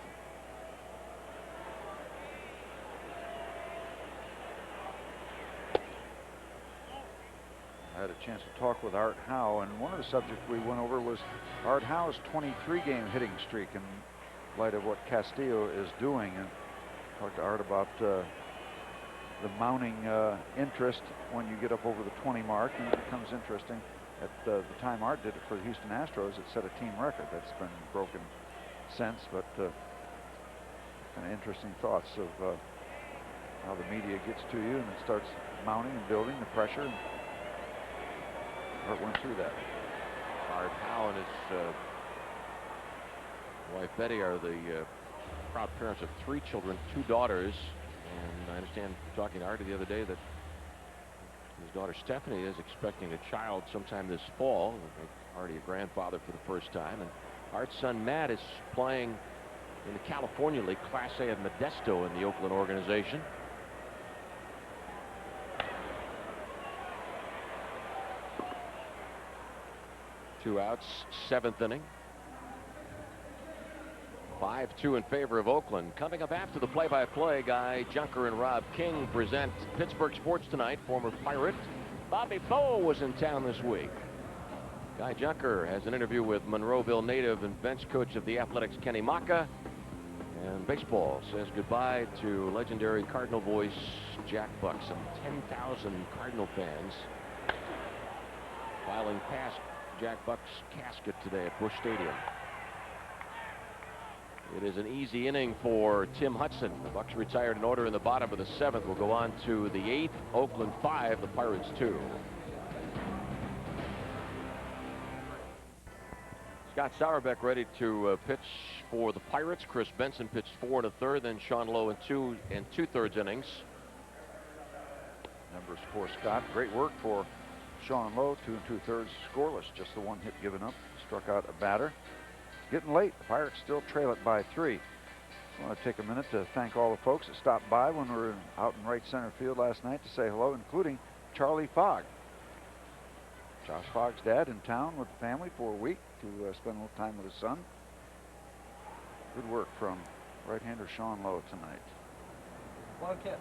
I had a chance to talk with Art Howe, and one of the subjects we went over was Art Howe's 23-game hitting streak in light of what Castillo is doing. And talked to Art about the mounting interest when you get up over the 20 mark, and it becomes interesting. At the time Art did it for the Houston Astros, it set a team record. That's been broken since, but kind of interesting thoughts of how the media gets to you, and it starts mounting and building the pressure. Art went through that. Art Howe and his wife Betty are the proud parents of 3 children, 2 daughters, and I understand talking to Art the other day that his daughter Stephanie is expecting a child sometime this fall. Already a grandfather for the first time, and Art's son Matt is playing in the California League, Class A of Modesto in the Oakland organization. Two outs, 7th inning. 5-2 in favor of Oakland. Coming up after the play-by-play, Guy Junker and Rob King present Pittsburgh Sports Tonight. Former Pirate Bobby Bowe was in town this week. Guy Junker has an interview with Monroeville native and bench coach of the Athletics, Kenny Maka. And baseball says goodbye to legendary Cardinal voice Jack Buck. Some 10,000 Cardinal fans filing past Jack Buck's casket today at Busch Stadium. It is an easy inning for Tim Hudson. The Bucks retired in order in the bottom of the 7th. Will go on to the 8th. Oakland 5, the Pirates 2. Scott Sauerbeck ready to pitch for the Pirates. Chris Benson pitched 4 1/3, then Sean Lowe in 2 2/3 innings. Numbers for Scott. Great work for Sean Lowe. 2 2/3 scoreless. Just the 1 hit given up. Struck out a batter. Getting late. The Pirates still trail it by 3. I want to take a minute to thank all the folks that stopped by when we were out in right center field last night to say hello, including Charlie Fogg. Josh Fogg's dad in town with the family for a week to spend a little time with his son. Good work from right-hander Sean Lowe tonight. Well, kid.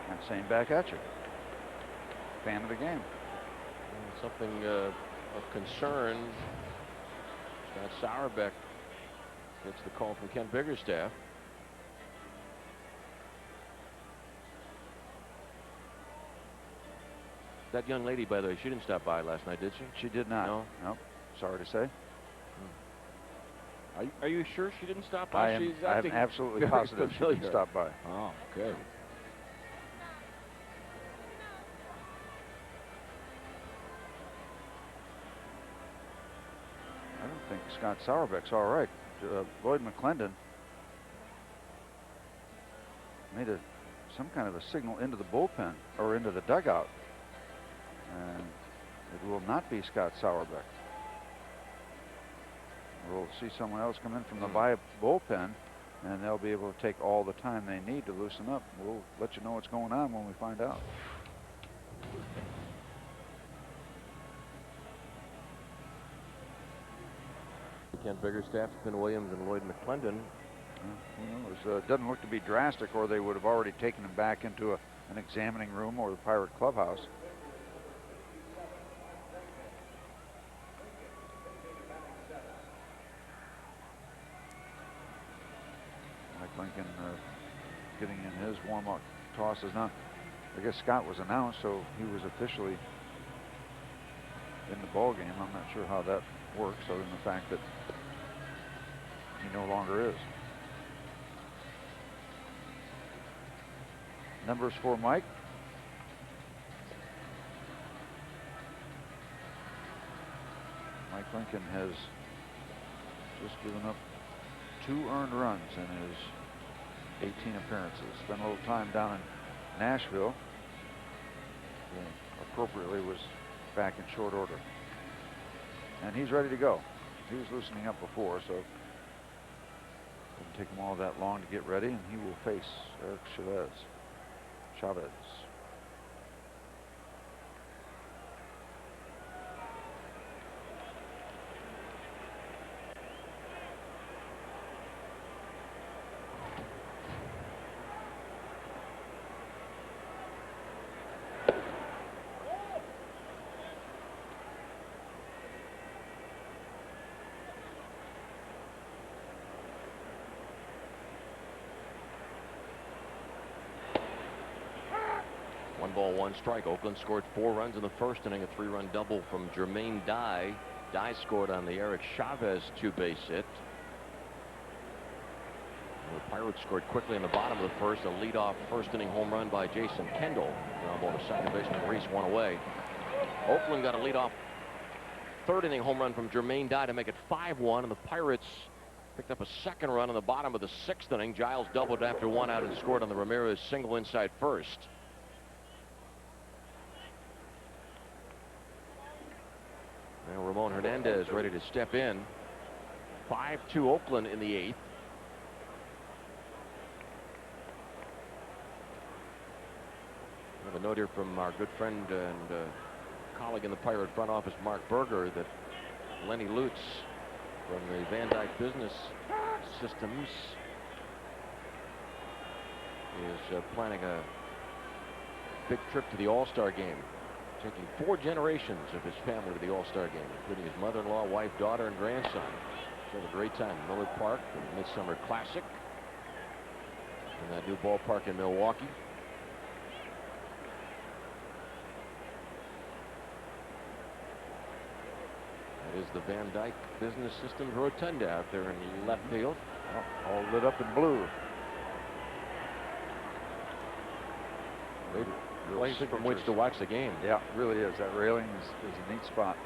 And same back at you. Fan of the game. Something of concern. Scott Sauerbeck gets the call from Ken Biggerstaff. That young lady, by the way, she didn't stop by last night, did she? She did not. No? Nope. Sorry to say. Are you sure she didn't stop by? I'm absolutely positive she didn't stop by. Oh, okay. I don't think Scott Sauerbeck's all right. Lloyd McClendon made some kind of a signal into the bullpen or into the dugout, and it will not be Scott Sauerbeck. We'll see someone else come in from the bullpen, and they'll be able to take all the time they need to loosen up. We'll let you know what's going on when we find out. Ken Biggerstaff, Finn Williams, and Lloyd McClendon. Who knows? It doesn't look to be drastic, or they would have already taken him back into an examining room or the Pirate clubhouse. Mike Lincoln getting in his warm-up tosses. Now, I guess Scott was announced, so he was officially in the ball game. I'm not sure how that works, other than the fact that he no longer is. Numbers for Mike. Lincoln has just given up 2 earned runs in his 18 appearances. Spent a little time down in Nashville. Appropriately was back in short order. And he's ready to go. He was loosening up before, so it didn't take him all that long to get ready, and he will face Eric Chavez. One ball, one strike. Oakland scored 4 runs in the first inning, a 3-run double from Jermaine Dye. Dye scored on the Eric Chavez 2-base hit. The Pirates scored quickly in the bottom of the first, a leadoff first inning home run by Jason Kendall. Ground ball to second baseman Reese, one away. Oakland got a leadoff third inning home run from Jermaine Dye to make it 5-1, and the Pirates picked up a second run in the bottom of the 6th inning. Giles doubled after 1 out and scored on the Ramirez single inside first. Now Ramon Hernandez ready to step in. 5-2 Oakland in the 8th. I have a note here from our good friend and colleague in the Pirate front office, Mark Berger, that Lenny Lutz from the Van Dyke Business Systems is planning a big trip to the All-Star game, taking 4 generations of his family to the All-Star game, including his mother-in-law, wife, daughter, and grandson. So have a great time in Millard Park for the Midsummer Classic in that new ballpark in Milwaukee. That is the Van Dyke Business Systems Rotunda out there in left field. All lit up in blue. Great place from which to watch the game. Yeah, it really is. That railing is a neat spot.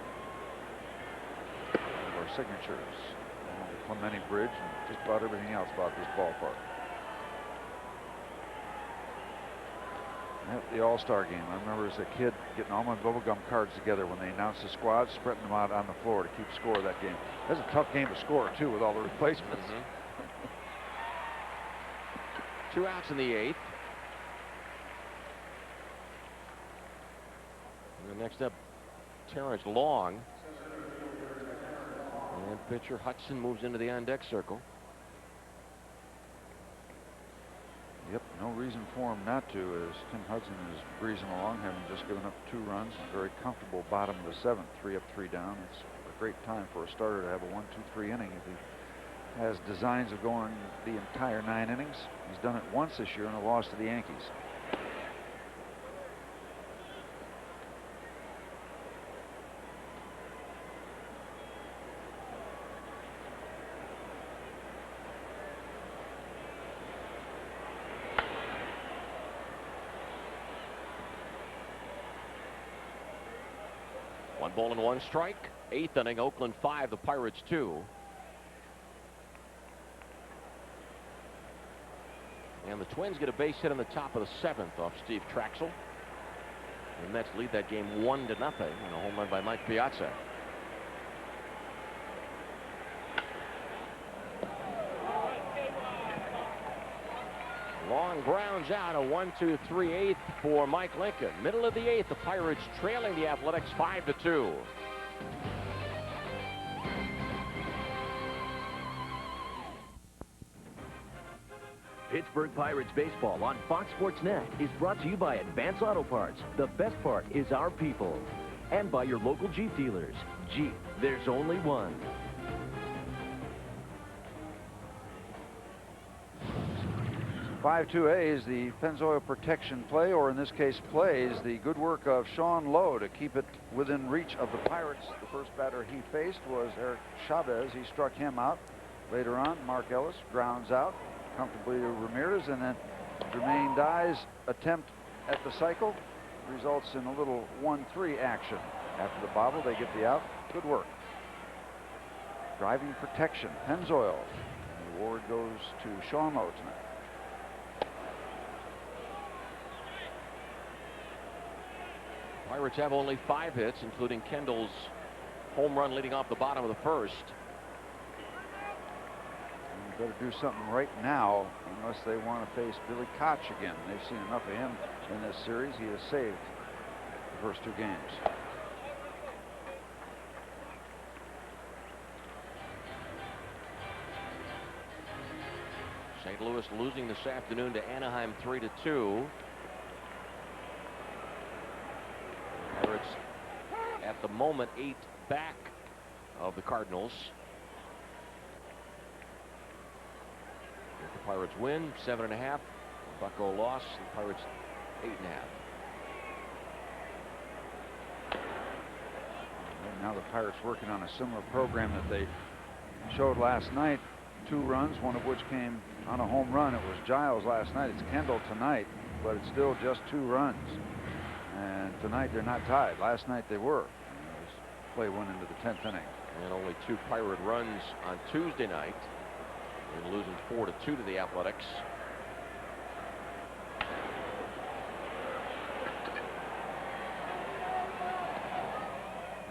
Our signatures along the Clemente Bridge and just about everything else about this ballpark. At the All-Star game, I remember as a kid getting all my bubblegum cards together when they announced the squad, spreading them out on the floor to keep score of that game. That's a tough game to score, too, with all the replacements. 2 outs in the 8th. And next up, Terrence Long. And pitcher Hudson moves into the on-deck circle. Yep, no reason for him not to, as Tim Hudson is breezing along, having just given up 2 runs. Very comfortable bottom of the 7th, 3 up, 3 down. It's a great time for a starter to have a 1-2-3 inning if he has designs of going the entire 9 innings. He's done it once this year in a loss to the Yankees. One ball and 1 strike. 8th inning, Oakland 5, the Pirates 2. And the Twins get a base hit in the top of the 7th off Steve Traxel. The Mets lead that game 1-0 in a home run by Mike Piazza. Long grounds out, a 1-2-3 8th for Mike Lincoln. Middle of the 8th, the Pirates trailing the Athletics 5-2. Pittsburgh Pirates baseball on Fox Sports Net is brought to you by Advance Auto Parts. The best part is our people. And by your local Jeep dealers. Jeep, there's only one. "5-2A" is the Pennzoil protection play, or in this case plays the good work of Sean Lowe to keep it within reach of the Pirates. The first batter he faced was Eric Chavez. He struck him out. Later on, Mark Ellis grounds out comfortably to Ramirez, and then Jermaine Dye's attempt at the cycle results in a little 1-3 action. After the bobble, they get the out. Good work. driving protection, Pennzoil. The award goes to Shawmo tonight. Pirates have only 5 hits, including Kendall's home run leading off the bottom of the first. And you better do something right now unless they want to face Billy Koch again. They've seen enough of him in this series. He has saved the first 2 games. St. Louis losing this afternoon to Anaheim 3-2. Pirates at the moment 8 back of the Cardinals. If the Pirates win, 7.5. Bucko loss. The Pirates 8.5. And now the Pirates working on a similar program that they showed last night. 2 runs, one of which came on a home run. It was Giles last night. It's Kendall tonight, but it's still just 2 runs. And tonight they're not tied. Last night they were. Play went into the 10th inning. And only 2 Pirate runs on Tuesday night. They're losing 4-2 to the Athletics.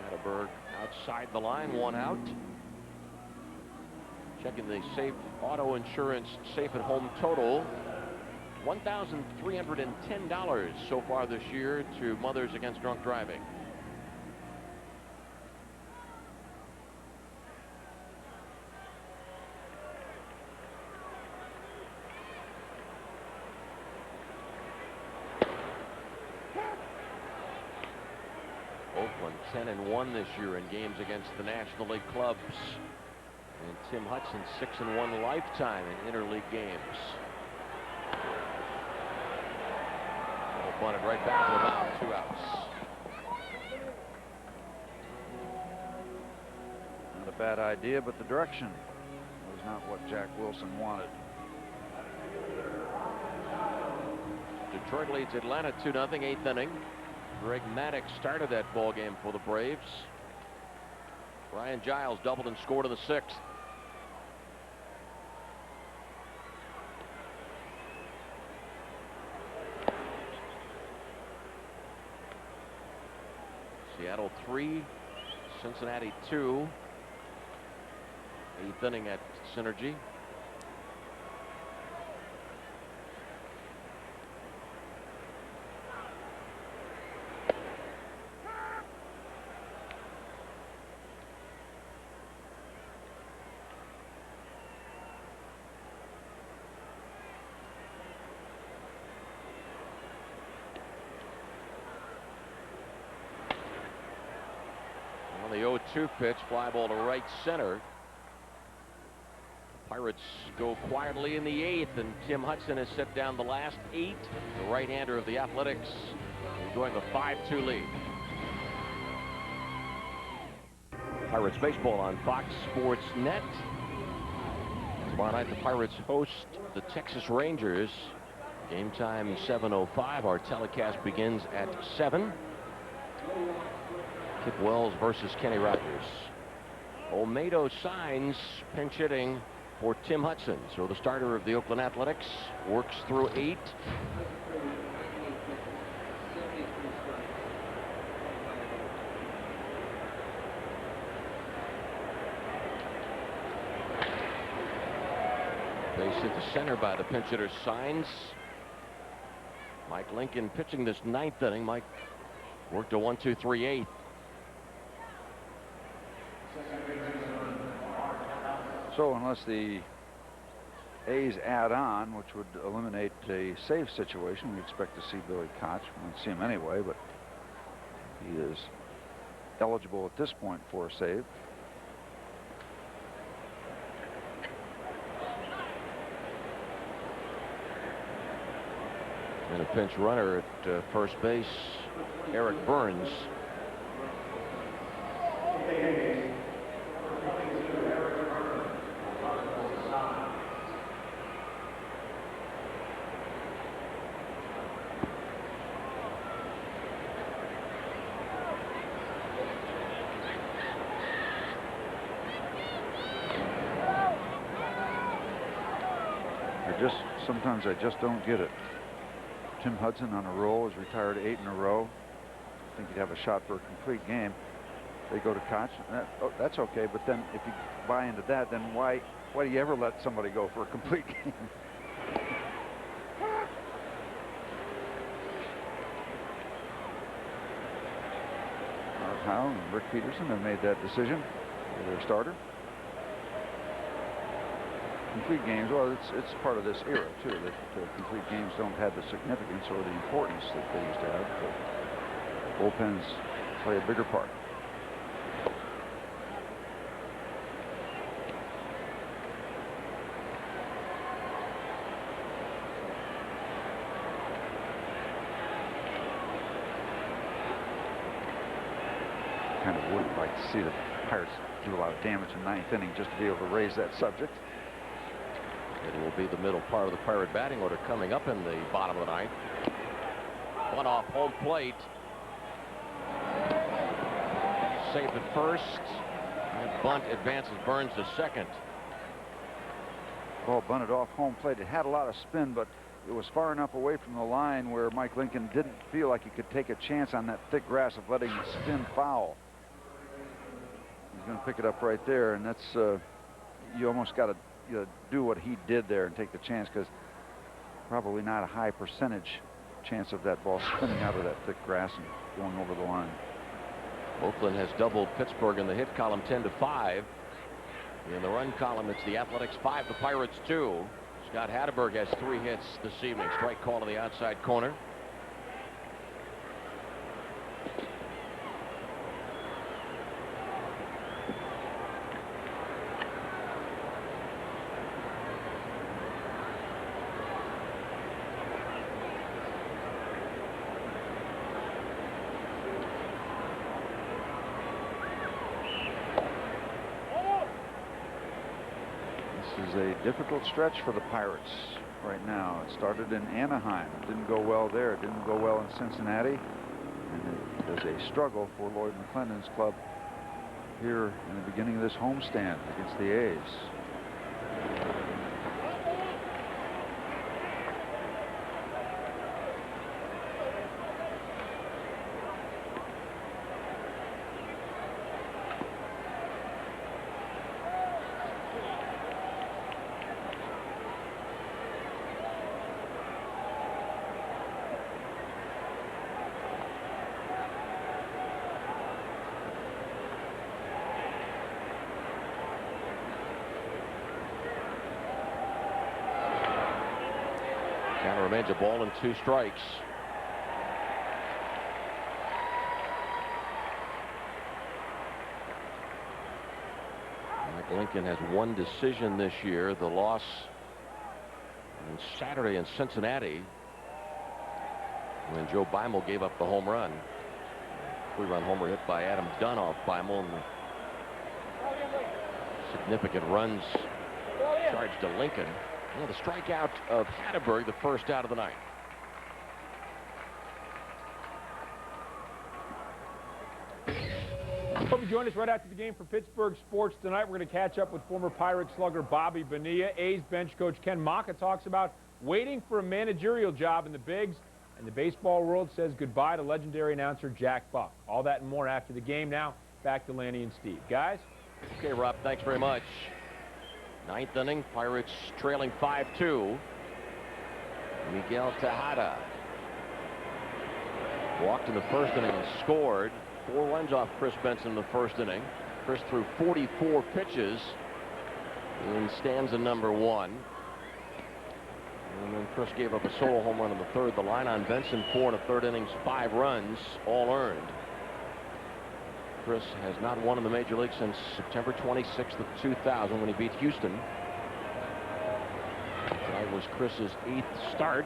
Atterberg outside the line, 1 out. Checking the Safe Auto Insurance Safe at Home total. $1,310 so far this year to Mothers Against Drunk Driving. Oakland 10-1 this year in games against the National League clubs. And Tim Hudson 6-1 lifetime in interleague games. Oh, bunted right back to the mound, 2 outs. Not a bad idea, but the direction was not what Jack Wilson wanted. Detroit leads Atlanta 2-0, 8th inning. Greg Maddux started that ball game for the Braves. Ryan Giles doubled and scored in the 6th. Seattle 3, Cincinnati 2. 8th inning at Synergy. The 0-2 pitch, fly ball to right center. Pirates go quietly in the 8th, and Tim Hudson has set down the last 8. The right-hander of the Athletics enjoying a 5-2 lead. Pirates baseball on Fox Sports Net. Tomorrow night the Pirates host the Texas Rangers. Game time 7:05. Our telecast begins at 7. Kip Wells versus Kenny Rogers. Olmedo signs pinch hitting for Tim Hudson. So the starter of the Oakland Athletics works through 8. Base hit to center by the pinch hitter signs. Mike Lincoln pitching this 9th inning. Mike worked a 1-2-3-8. So unless the A's add on, which would eliminate a save situation, we expect to see Billy Koch. We won't see him anyway, but he is eligible at this point for a save. And a pinch runner at first base, Eric Burns. Sometimes I just don't get it. Tim Hudson on a roll is retired 8 in a row. I think he'd have a shot for a complete game. They go to Koch. That's okay, but then if you buy into that, then why do you ever let somebody go for a complete game? Mark Howe and Rick Peterson have made that decision for their starter. Complete games, well, it's part of this era too, that complete games don't have the significance or the importance that they used to have. So bullpens play a bigger part. Kind of would like to see the Pirates do a lot of damage in the 9th inning just to be able to raise that subject. It will be the middle part of the Pirate batting order coming up in the bottom of the 9th. One off home plate. Safe at first. And bunt advances Burns to second. Ball bunted off home plate. It had a lot of spin, but it was far enough away from the line where Mike Lincoln didn't feel like he could take a chance on that thick grass of letting it spin foul. He's going to pick it up right there, and that's you almost got to do what he did there and take the chance, because probably not a high percentage chance of that ball spinning out of that thick grass and going over the line. Oakland has doubled Pittsburgh in the hit column 10-5. In the run column, it's the Athletics 5, the Pirates 2. Scott Hatteberg has 3 hits this evening. Strike call to the outside corner. Difficult stretch for the Pirates right now. It started in Anaheim. It didn't go well there. It didn't go well in Cincinnati. And it was a struggle for Lloyd McClendon's club here in the beginning of this homestand against the A's. Remains a ball and 2 strikes. Mike Lincoln has 1 decision this year. The loss on Saturday in Cincinnati when Joe Beimel gave up the home run. 3-run homer hit by Adam Dunn off Beimel. Significant runs charged to Lincoln. Well, the strikeout of Hatteberg, the first out of the 9th. Hope you join us right after the game for Pittsburgh Sports tonight. We're going to catch up with former Pirate slugger Bobby Bonilla. A's bench coach Ken Maka talks about waiting for a managerial job in the bigs, and the baseball world says goodbye to legendary announcer Jack Buck. All that and more after the game. Now back to Lanny and Steve. Guys? Okay, Rob, thanks very much. 9th inning, Pirates trailing 5-2. Miguel Tejada walked in the first inning and scored. 4 runs off Chris Benson in the first inning. Chris threw 44 pitches in stanza number 1. And then Chris gave up a solo home run in the 3rd. The line on Benson, 4 1/3 innings, 5 runs, all earned. Chris has not won in the major league since September 26th of 2000 when he beat Houston. That was Chris's 8th start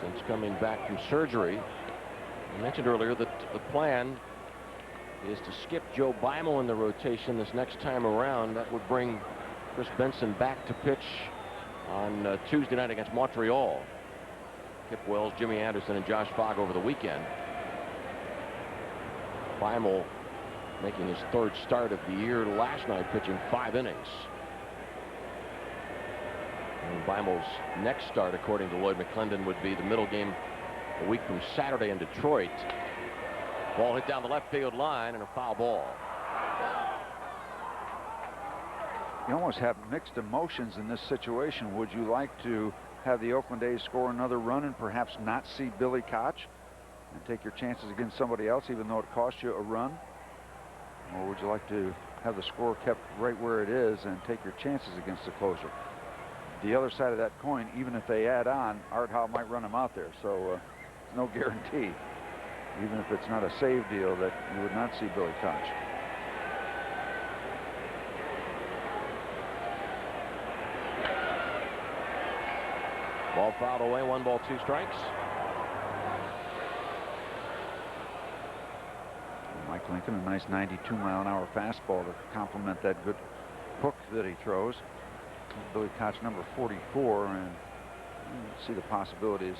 since coming back from surgery. I mentioned earlier that the plan is to skip Joe Beimel in the rotation this next time around. That would bring Chris Benson back to pitch on Tuesday night against Montreal. Kip Wells, Jimmy Anderson, and Josh Fogg over the weekend. Beimel making his 3rd start of the year last night, pitching 5 innings. And Bimel's next start, according to Lloyd McClendon, would be the middle game a week from Saturday in Detroit. Ball hit down the left field line and a foul ball. You almost have mixed emotions in this situation. Would you like to have the Oakland A's score another run and perhaps not see Billy Koch and take your chances against somebody else, even though it cost you a run? Or would you like to have the score kept right where it is and take your chances against the closer? The other side of that coin, even if they add on, Art Howe might run him out there, so no guarantee, even if it's not a save deal, that you would not see Billy Koch. Ball fouled away, 1 ball, 2 strikes. Mike Lincoln, a nice 92-mile-an-hour fastball to complement that good hook that he throws. Billy Koch, number 44, and you see the possibilities.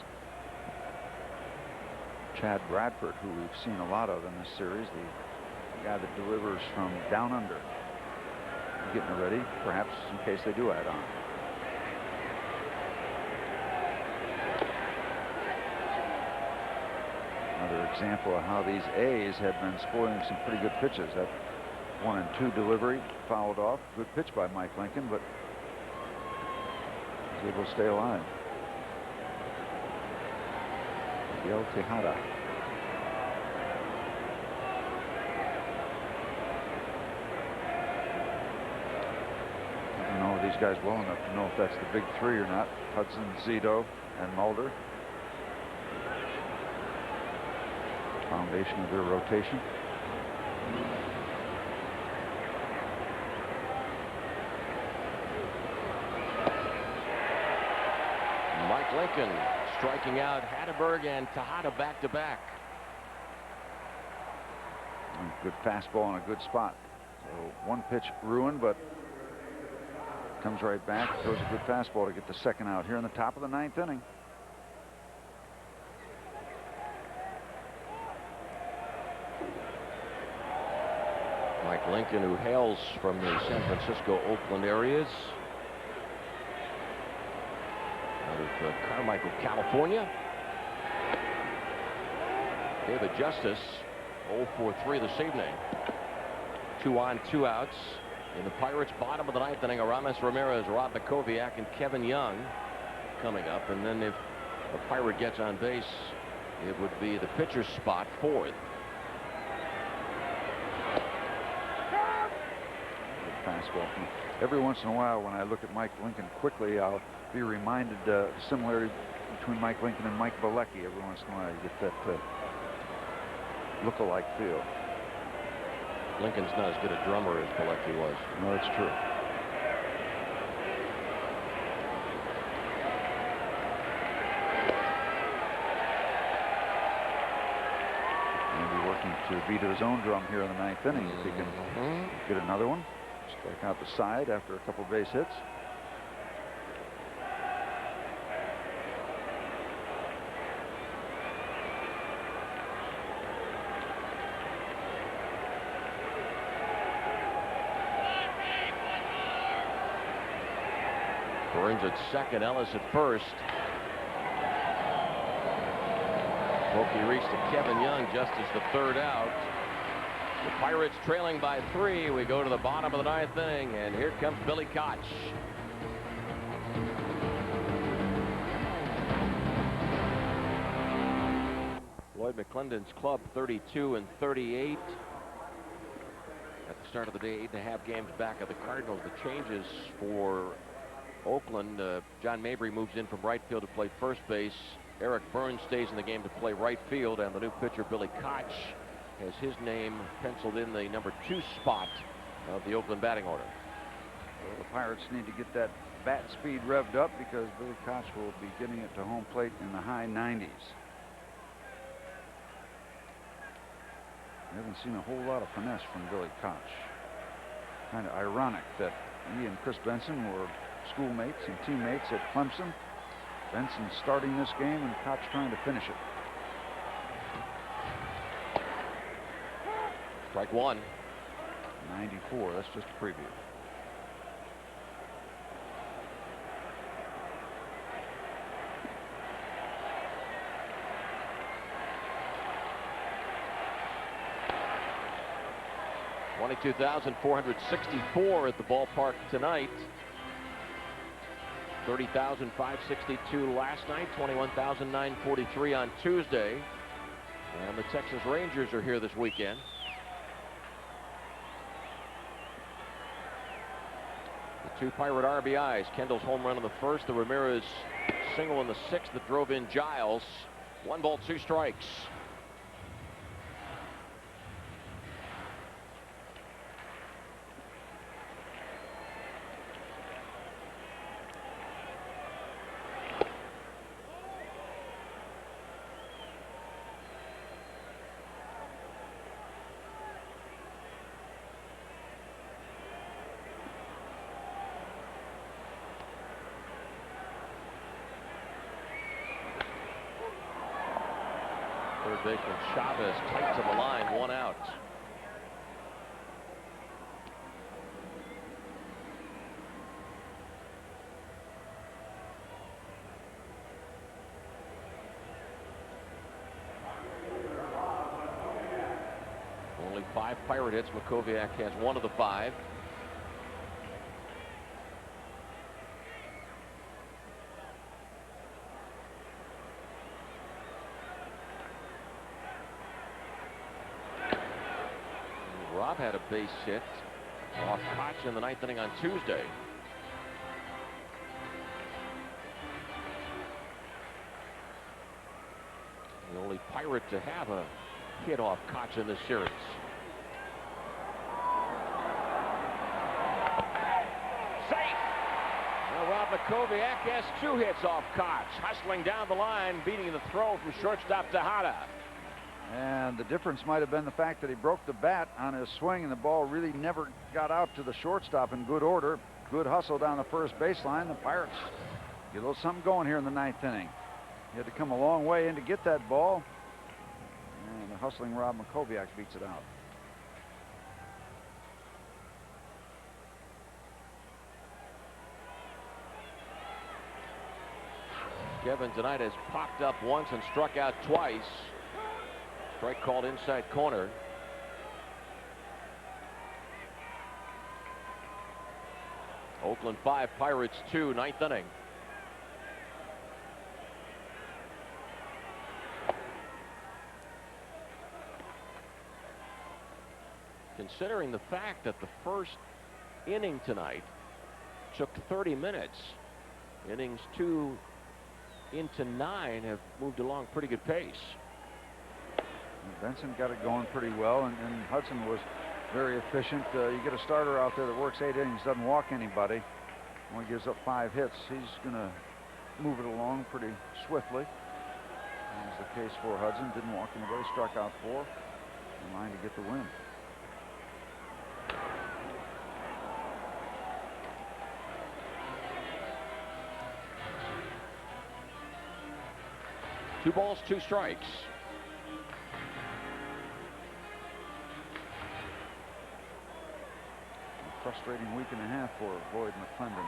Chad Bradford, who we've seen a lot of in this series, the guy that delivers from down under, getting it ready, perhaps in case they do add on. Another example of how these A's have been spoiling some pretty good pitches. That 1 and 2 delivery fouled off. Good pitch by Mike Lincoln, but he's able to stay alive. Miguel Tejada. I don't know these guys well enough to know if that's the big 3 or not. Hudson, Zito, and Mulder. Foundation of their rotation. Mike Lincoln striking out Hatteberg and Tejada back-to-back. Good fastball in a good spot. So 1 pitch ruined, but comes right back. Throws a good fastball to get the second out here in the top of the 9th inning. Mike Lincoln, who hails from the San Francisco, Oakland areas, out of Carmichael, California. David Justice 0 for 3 this evening. 2 on, 2 outs. In the Pirates' bottom of the 9th inning, Aramis Ramirez, Rob Makoviak, and Kevin Young coming up. And then if a Pirate gets on base, it would be the pitcher's spot, 4th. Fastball. Every once in a while, when I look at Mike Lincoln quickly, I'll be reminded the similarity between Mike Lincoln and Mike Bilecki. Every once in a while, you get that look-alike feel. Lincoln's not as good a drummer as Bilecki was. No, it's true. Maybe working to beat his own drum here in the 9th inning. If he can get another one. Strike out the side after a couple base hits. Burns at second, Ellis at first. Pokey reached to Kevin Young just as the 3rd out. The Pirates trailing by 3. We go to the bottom of the 9th inning, and here comes Billy Koch. Lloyd McClendon's club 32 and 38. At the start of the day, 8.5 games back of the Cardinals. The changes for Oakland, John Mabry moves in from right field to play first base. Eric Burns stays in the game to play right field, and the new pitcher Billy Koch has his name penciled in the number 2 spot of the Oakland batting order. Well, the Pirates need to get that bat speed revved up because Billy Koch will be getting it to home plate in the high 90s. We haven't seen a whole lot of finesse from Billy Koch. Kind of ironic that he and Chris Benson were schoolmates and teammates at Clemson. Benson starting this game and Koch trying to finish it. Strike 1. 94. That's just a preview. 22,464 at the ballpark tonight. 30,562 last night. 21,943 on Tuesday. And the Texas Rangers are here this weekend. The two Pirate RBIs. Kendall's home run in the first. The Ramirez single in the sixth that drove in Giles. 1 ball, 2 strikes. Third baseman Chavez tight to the line, 1 out. Only 5 Pirate hits. Makoviak has 1 of the 5. Rob had a base hit off Koch in the 9th inning on Tuesday. The only Pirate to have a hit off Koch in this series. Safe! Well, Rob Makoviak has 2 hits off Koch. Hustling down the line, beating the throw from shortstop Tejada. And the difference might have been the fact that he broke the bat on his swing, and the ball really never got out to the shortstop in good order. Good hustle down the first baseline. The Pirates get a little something going here in the 9th inning. He had to come a long way in to get that ball, and the hustling Rob Makoviak beats it out. Kevin tonight has popped up once and struck out twice. Strike called inside corner. Oakland 5, Pirates 2, 9th inning. Considering the fact that the first inning tonight took 30 minutes, innings 2 into 9 have moved along pretty good pace. Benson got it going pretty well, and Hudson was very efficient. You get a starter out there that works 8 innings, doesn't walk anybody, only gives up 5 hits. He's going to move it along pretty swiftly. As the case for Hudson, didn't walk anybody, struck out 4, in line to get the win. Two balls, 2 strikes. Frustrating week and a half for Boyd McClendon.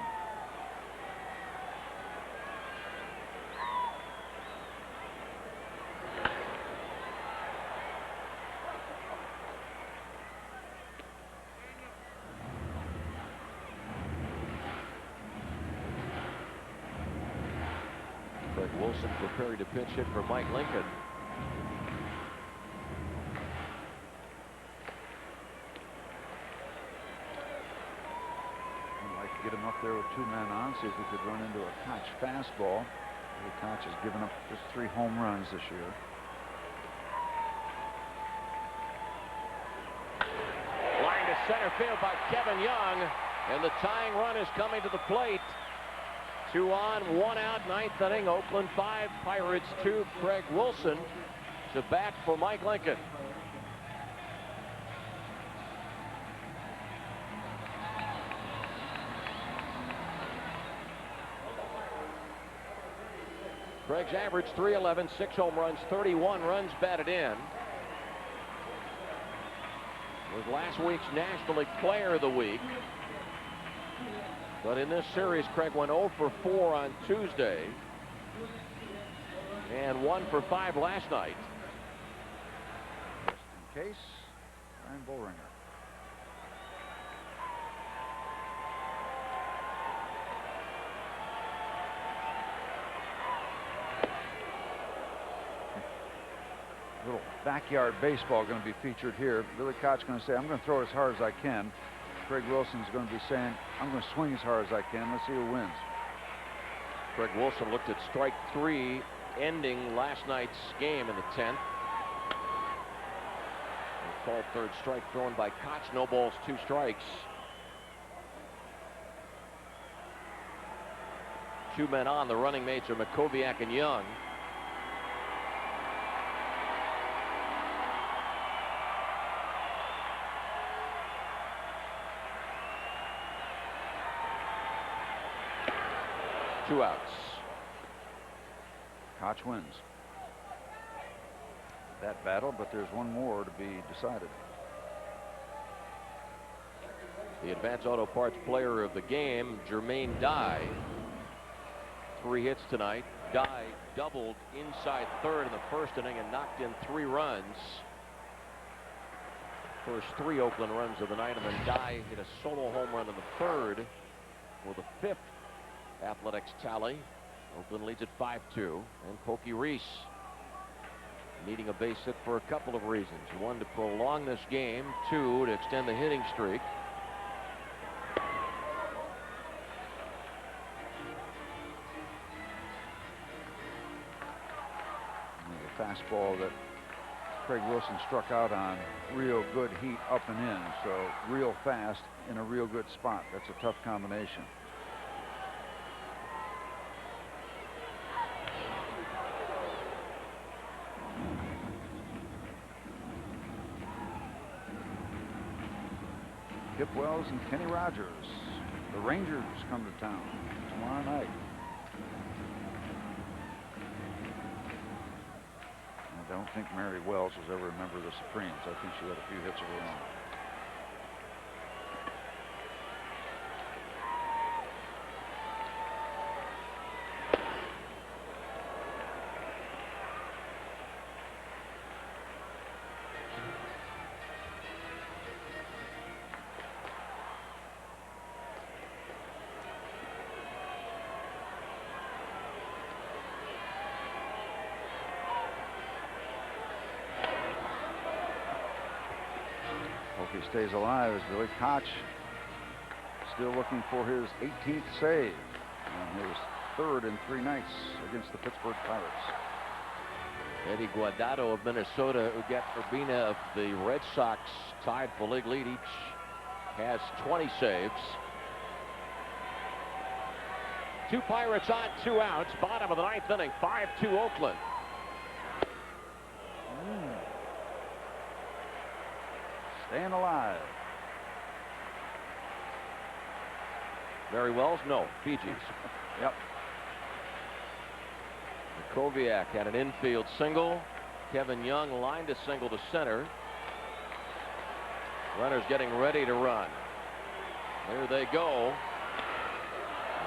Craig Wilson preparing to pinch hit for Mike Lincoln. Get him up there with 2 men on, see if we could run into a Koch fastball. Koch has given up just 3 home runs this year. Line to center field by Kevin Young, and the tying run is coming to the plate. 2 on, 1 out, 9th inning. Oakland 5, Pirates 2. Craig Wilson to bat for Mike Lincoln. Craig's average .311, 6 home runs, 31 runs batted in. Was last week's National League Player of the Week. But in this series, Craig went 0 for 4 on Tuesday and 1 for 5 last night. Just in case, Brian Bullringer. backyard baseball going to be featured here. Billy Koch going to say, I'm going to throw as hard as I can. Craig Wilson's going to be saying, I'm going to swing as hard as I can. Let's see who wins. Craig Wilson looked at strike 3, ending last night's game in the 10th. Called third strike thrown by Koch. No balls, 2 strikes. 2 men on. The running mates are Makoviak and Young. Two outs. Koch wins that battle, but there's one more to be decided. The Advance Auto Parts player of the game, Jermaine Dye. 3 hits tonight. Dye doubled inside third in the first inning and knocked in 3 runs. First 3 Oakland runs of the night, and then Dye hit a solo home run in the third for the 5th Athletics tally. Oakland leads at 5-2, and Pokey Reese needing a base hit for a couple of reasons. 1, to prolong this game. 2, to extend the hitting streak. The fastball that Craig Wilson struck out on, real good heat up and in, so real fast in a real good spot. That's a tough combination. Kip Wells and Kenny Rogers. The Rangers come to town tomorrow night. I don't think Mary Wells was ever a member of the Supremes. I think she had a few hits of her own. He stays alive as Billy Koch still looking for his 18th save and his 3rd in 3 nights against the Pittsburgh Pirates. Eddie Guardado of Minnesota, Uget Urbina of the Red Sox tied for league lead. Each has 20 saves. 2 Pirates on, 2 outs. Bottom of the 9th inning, 5-2 Oakland. Staying alive. Barry Wells? No. Fiji's. Yep. Makoviak had an infield single. Kevin Young lined a single to center. Runners getting ready to run. There they go.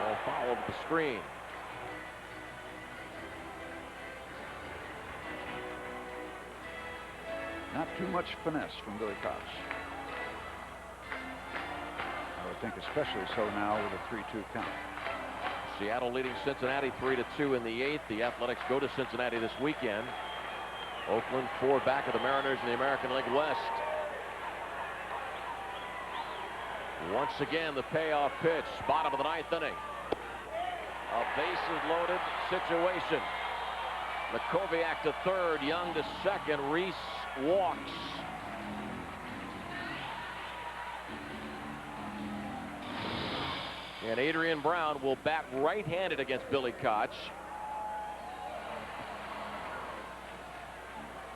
All followed the screen. Not too much finesse from Billy Koch. I would think especially so now with a 3-2 count. Seattle leading Cincinnati 3-2 in the 8th. The Athletics go to Cincinnati this weekend. Oakland 4 back of the Mariners in the American League West. Once again, the payoff pitch. Bottom of the 9th inning. A bases loaded situation. Makoviak to third, Young to second. Reese walks. And Adrian Brown will bat right-handed against Billy Koch.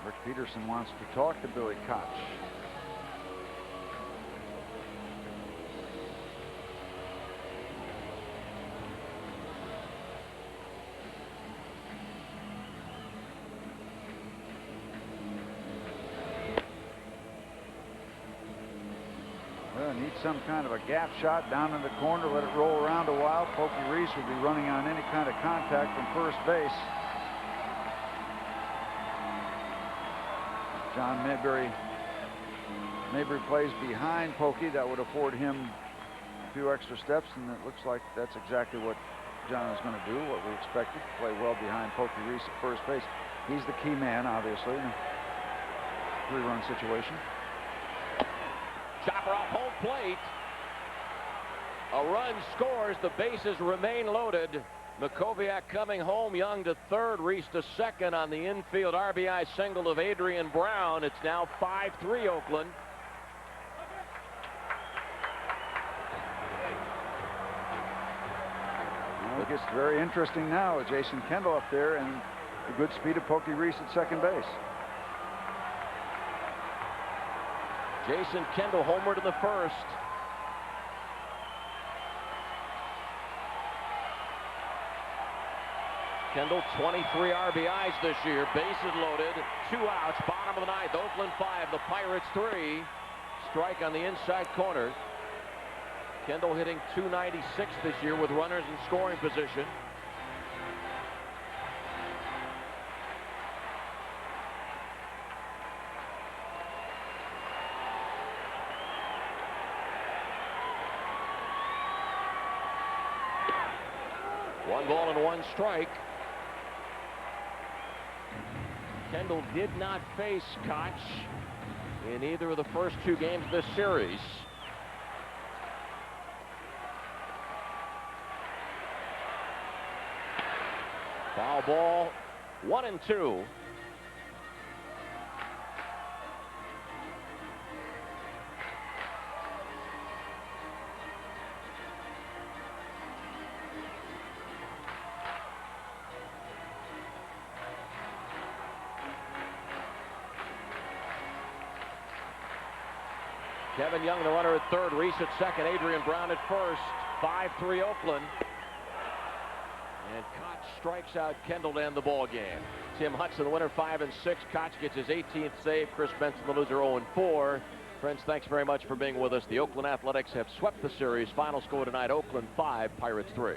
Rick Peterson wants to talk to Billy Koch. Need some kind of a gap shot down in the corner, let it roll around a while. Pokey Reese will be running on any kind of contact from first base. John Mayberry plays behind Pokey. That would afford him a few extra steps, and it looks like that's exactly what John is going to do, what we expected. Play well behind Pokey Reese at first base. He's the key man, obviously. 3-run situation. Chopper off home plate. A run scores. The bases remain loaded. Makoviak coming home. Young to third. Reese to second on the infield RBI single of Adrian Brown. It's now 5-3 Oakland. Well, it gets very interesting now with Jason Kendall up there and the good speed of Pokey Reese at second base. Jason Kendall homered in the first. Kendall 23 RBIs this year. Bases loaded. 2 outs. Bottom of the ninth. Oakland 5. The Pirates 3. Strike on the inside corner. Kendall hitting .296 this year with runners in scoring position. One ball and 1 strike. Kendall did not face Koch in either of the first 2 games of this series. Foul ball, 1-2. Kevin Young, the runner at third. Reese at second. Adrian Brown at first. 5-3 Oakland. And Koch strikes out Kendall to end the ball game. Tim Hudson, the winner, 5-6. Koch gets his 18th save. Chris Benson, the loser, 0-4. Friends, thanks very much for being with us. The Oakland Athletics have swept the series. Final score tonight, Oakland 5, Pirates 3.